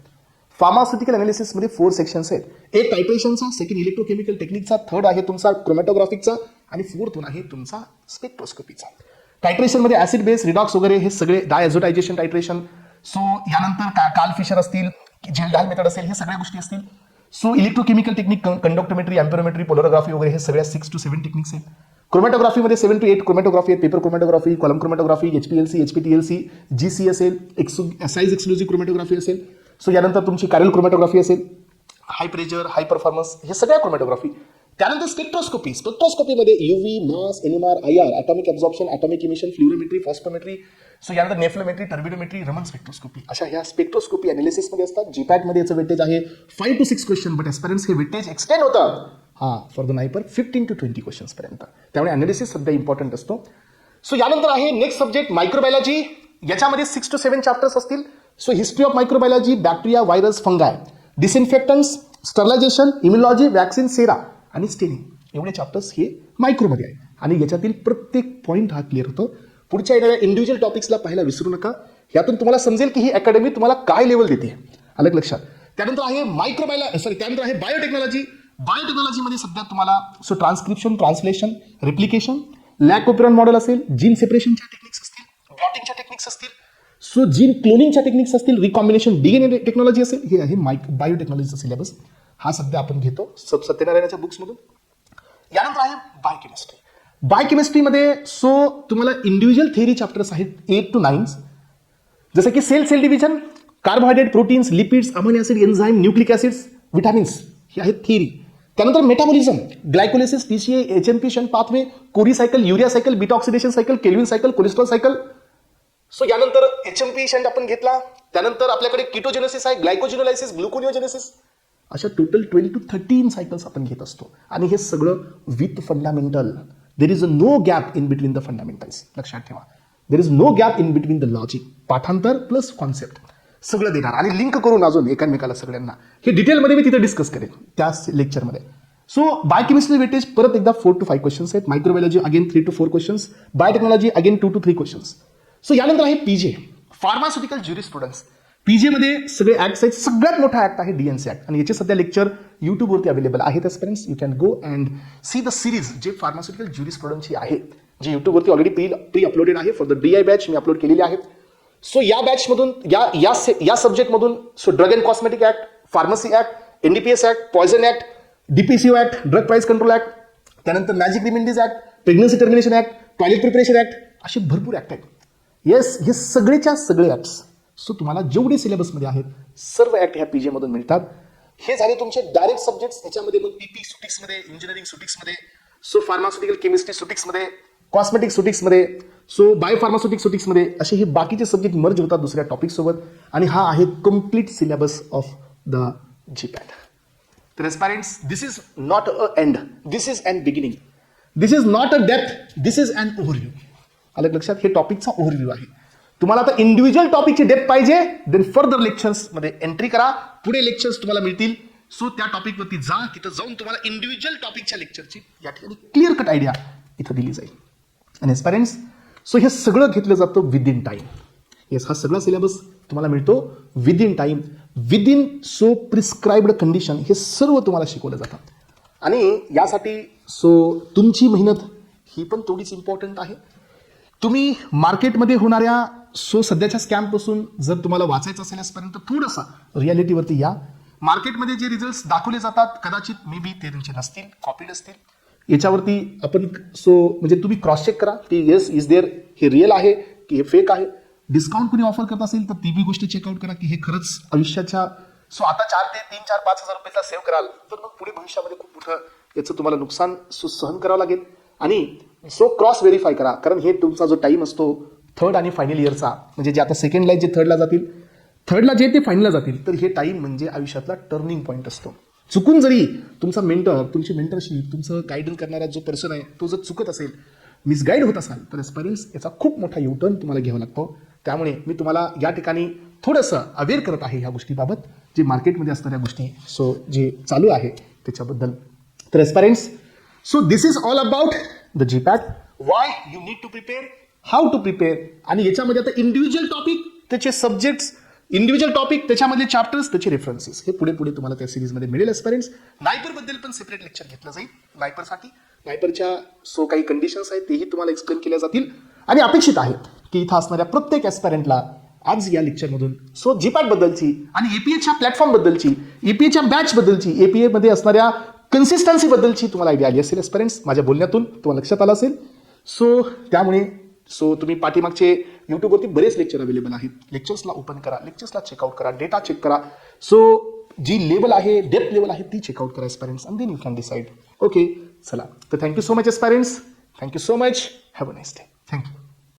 फार्मास्युटिकल अनालिसिसमध्ये 4 सेक्शन्स आहेत. एक टायट्रेशनचा, सेकंड इलेक्ट्रोकेमिकल टेक्निकचा, थर्ड आहे तुमचा क्रोमॅटोग्राफिकचा आणि फोर्थ वन आहे तुमचा स्पेक्ट्रोस्कोपीचा. टायट्रेशनमध्ये ऍसिड बेस, रिडॉक्स वगैरे हे सगळे, डायझोटायझेशन टायट्रेशन, सो यानंतर काल फिशर असतील, जेल मेथड असेल, हे सगळ्या गोष्टी असतील. सो इलेक्ट्रोकेमिकल टेक्निक, कंडक्टोमेट्री, अँपेरोमेट्री, पोलरोग्राफी वगैरे हे सगळ्या 6 to 7 टेक्निक्स आहेत. क्रोमॅटोग्राफीमध्ये 7 to 8 क्रोमॅटोग्राफी आहेत. Paper chromatography, column chromatography, HPLC, HPTLC, GC असेल, साईज एक्सक्लुझिव्ह क्रोमॅटोग्राफी असेल. सो यानंतर तुमची कॅरल क्रोमॅटोग्राफी असेल, हाय प्रेशर, हाय परफॉर्मन्स, हे सगळ्या क्रोमॅटोग्राफी. त्यानंतर स्पेक्ट्रोस्कोपी. स्पेक्ट्रोस्कोपीमध्ये UV, mass, NMR, IR, atomic absorption, atomic emission, fluorometry, phosphometry, so यानंतर नेफ्लोमेट्री, टर्बिडोमेट्री, रमन स्पेक्ट्रोस्कोपी, अशा ह्या स्पेक्ट्रोस्कोपी अनालिसिसमध्ये असतात. जीपॅटमध्ये याचं वेटेज आहे 5 to 6 क्वेश्चन, बट एस्पायरंट्स हे वेटेज एक्सटेंड होतं फॉर द नायपर 15 to 20 क्वेश्चन्स पर्यंत. त्यामुळे अनालिसिस सध्या इम्पॉर्टंट असतो. सो यानंतर आहे नेक्स्ट सब्जेक्ट मायक्रोबायोलॉजी. याच्यामध्ये 6 to 7 चॅप्टर्स असतील. So history of microbiology, bacteria, virus, fungi, disinfectants, sterilisation, immunology, vaccine, sera आणि स्टेनिंग एवढे चॅप्टर्स हे मायक्रोमध्ये आहे आणि याच्यातील प्रत्येक पॉईंट हा क्लिअर होतो. पुढच्या येणाऱ्या इंडिव्हिज्युअल टॉपिक्सला पाहायला विसरू नका. यातून तुम्हाला समजेल की ही अकॅडमी तुम्हाला काय लेवल देते. अलग लक्षात. त्यानंतर आहे त्यानंतर आहे बायोटेक्नॉलॉजी. बायोटेक्नॉलॉजीमध्ये सध्या तुम्हाला transcription, translation, replication, lac operon model असेल, जीन सेपरेशनच्या टेक्निक्स असतील, ब्लॉटिंगच्या टेक्निक्स असतील, जीन क्लोनिंगच्या टेक्निक्स असतील, रिकॉम्बिनेशन डीएनए टेक्नॉलॉजी असेल. हे आहे बायोटेक्नॉलॉजीचा सिलेबस. हा सध्या आपण घेतो सत्यनारायणाच्या बुक्समधून. यानंतर आहे बायोकेमिस्ट्री. बायोकेमिस्ट्रीमध्ये तुम्हाला इंडिव्हिज्युअल थिअरी चॅप्टर्स आहेत 8 to 9, जसं की cell division, carbohydrate, proteins, lipids, amino acid, enzyme, nucleic acids, vitamins हे आहेत थिअरी. त्यानंतर metabolism, glycolysis, TCA, HMP shunt pathway, Cori cycle, urea cycle, beta oxidation cycle, Calvin cycle, cholesterol cycle. यानंतर HMP shunt आपण घेतला. त्यानंतर आपल्याकडे किटोजेनेसिस आहे, ग्लायकोजिनोलायसिस, ग्लुकोनिओजेनेसिस. अशा टोटल 12 to 13 सायकल्स आपण घेत असतो आणि हे सगळं with fundamental. There is no gap in between the fundamentals. लक्षात ठेवा, there is no gap in between the logic. पाठांतर प्लस कॉन्सेप्ट सगळं देणार आणि लिंक करून अजून एकमेकाला सगळ्यांना. हे डिटेलमध्ये मी तिथे डिस्कस करेन त्या लेक्चरमध्ये. बायोकेमिस्ट्री वेटेज परत एकदा 4 to 5 क्वेश्चन्स आहेत. Microbiology again 3 to 4 questions. Biotechnology again 2 to 3 questions. यानंतर आहे पीजे, फार्मास्युटिकल ज्युरिस्प्रुडन्स. पीजे मध्ये सगळे ऍक्ट्स आहेत. सगळ्यात मोठा ऍक्ट आहे डीएनसी ऍक्ट आणि याचे सध्या लेक्चर युट्यूबवरती अवेलेबल आहेत. Aspirants you can go and see the series जे फार्मास्युटिकल ज्युरिस्प्रुडन्सची आहे, जे युट्यूबवरती ऑलरेडी प्री अपलोडेड आहे. फॉर द DI बॅच मी अपलोड केलेली आहेत. या बॅचमधून या सब्जेक्टमधून drug and cosmetic act, pharmacy act, NDPS act, poison act, DPCO act, drug price control act, त्यानंतर magic remedies act, pregnancy termination act, toilet preparation act, असे भरपूर ऍक्ट आहेत. येस, हे सगळेच्या सगळे ऍक्ट्स तुम्हाला जेवढे सिलेबसमध्ये आहेत सर्व ऍक्ट ह्या पीजे मधून मिळतात. हे झाले तुमचे डायरेक्ट सब्जेक्ट्स. ह्याच्यामध्ये मग PP सुटिक्समध्ये, इंजिनिअरिंग सुटिक्समध्ये, फार्मास्युटिकल केमिस्ट्री सुटिक्समध्ये, कॉस्मेटिक सुटिक्समध्ये, बायोफार्मास्युटिक सुटिक्समध्ये असे हे बाकीचे सब्जेक्ट मर्ज होतात दुसऱ्या टॉपिक सोबत आणि हा आहे complete syllabus of the GPAT. तर aspirants, this is not a end, this is an beginning, this is not a depth, this is an overview. अलग लक्षात, हे टॉपिकचा ओव्हरव्ह्यू आहे. तुम्हाला आता इंडिव्हिज्युअल टॉपिकची डेप्थ पाहिजे, देन फर्दर लेक्चर्समध्ये एंट्री करा. पुढे लेक्चर्स तुम्हाला मिळतील. त्या टॉपिकवरती जा, तिथं जाऊन तुम्हाला इंडिव्हिज्युअल टॉपिकच्या लेक्चरची या ठिकाणी क्लिअर कट आयडिया इथं दिली जाईल. आणि एस्पायरंट्स, हे सगळं घेतलं जातं विदिन टाईम. येस, हा सगळा सिलेबस तुम्हाला मिळतो within time, within prescribed condition. हे सर्व तुम्हाला शिकवलं जातं आणि यासाठी तुमची मेहनत ही पण तेवढीच इम्पॉर्टंट आहे. तुम्ही मार्केटमध्ये होणाऱ्या सध्याच्या स्कॅमपासून जर तुम्हाला वाचायचं असेल आजपर्यंत थोडंसं रियालिटीवरती या. मार्केटमध्ये जे रिझल्ट्स दाखवले जातात कदाचित मे बी ते तुमचे नसतील, कॉपीड असतील. याच्यावरती आपण म्हणजे तुम्ही क्रॉस चेक करा की येस इज देअर, हे रिअल आहे की हे फेक आहे. डिस्काउंट कोणी ऑफर करत असेल तर ती बी गोष्ट चेकआउट करा की हे खरंच आयुष्याच्या आता 4 ते 3, 4, 5 हजार रुपयाचा सेव्ह कराल तर मग पुढे भविष्यामध्ये खूप मोठं याचं तुम्हाला नुकसान सहन करावं लागेल. आणि क्रॉस व्हेरीफाय करा, कारण हे तुमचा जो टाइम असतो थर्ड आणि फायनल इयरचा, म्हणजे जे आता सेकंडला जे थर्डला जातील, थर्डला जे ते फायनलला जातील, तर हे टाइम म्हणजे आयुष्यातला टर्निंग पॉईंट असतो. चुकून जरी तुमचा मेंटर, तुमची मेंटरशिप, तुमचं गायडन करणारा जो पर्सन आहे तो जर चुकत असेल, मिसगाईड होत असाल, तर एस्पायरन्स याचा खूप मोठा युटर्न तुम्हाला घ्यावा लागतो. त्यामुळे मी तुम्हाला या ठिकाणी थोडंसं अवेअर करत आहे ह्या गोष्टीबाबत, जे मार्केटमध्ये असणाऱ्या गोष्टी जे चालू आहे त्याच्याबद्दल. तर aspirants, this is all about the GPAT, why you need to prepare, how to prepare. आणि याच्यामध्ये आता इंडिव्हिज्युअल टॉपिक, त्याचे सब्जेक्ट्स, इंडिव्हिज्युअल टॉपिक, त्याच्यामधले चॅप्टर्स, त्याचे रेफरन्सेस, हे पुढे तुम्हाला त्या सिरीजमध्ये मिळेल. एस्पायरन्स, नायपरबद्दल पण सेपरेट लेक्चर घेतलं जाईल. नायपरसाठी नायपरच्या काही कंडिशन्स आहेत तेही तुम्हाला एक्सप्लेन केल्या जातील. आणि अपेक्षित आहे की इथं असणाऱ्या प्रत्येक ॲस्पायरंटला आज या लेक्चरमधून GPAT बद्दलची आणि APAच्या प्लॅटफॉर्म बद्दलची, APAच्या बॅच बद्दलची, APA मध्ये असणाऱ्या कन्सिस्टन्सी बद्दलची तुम्हाला आयडिया आली असेल. एस्पायरंट्स, माझ्या बोलण्यातून तुम्हाला लक्षात आलं असेल. त्यामुळे तुम्ही पाठीमागचे युट्यूबवरती बरेच लेक्चर अवेलेबल आहेत. लेक्चर्सला ओपन करा, लेक्चर्सला चेकआउट करा, डेटा चेक करा. जी लेवल आहे, डेप्थ लेवल आहे ती चेकआउट करा aspirants, and then you can decide. Okay, चला. तर thank you so much aspirants, thank you so much, have a nice day. Thank you.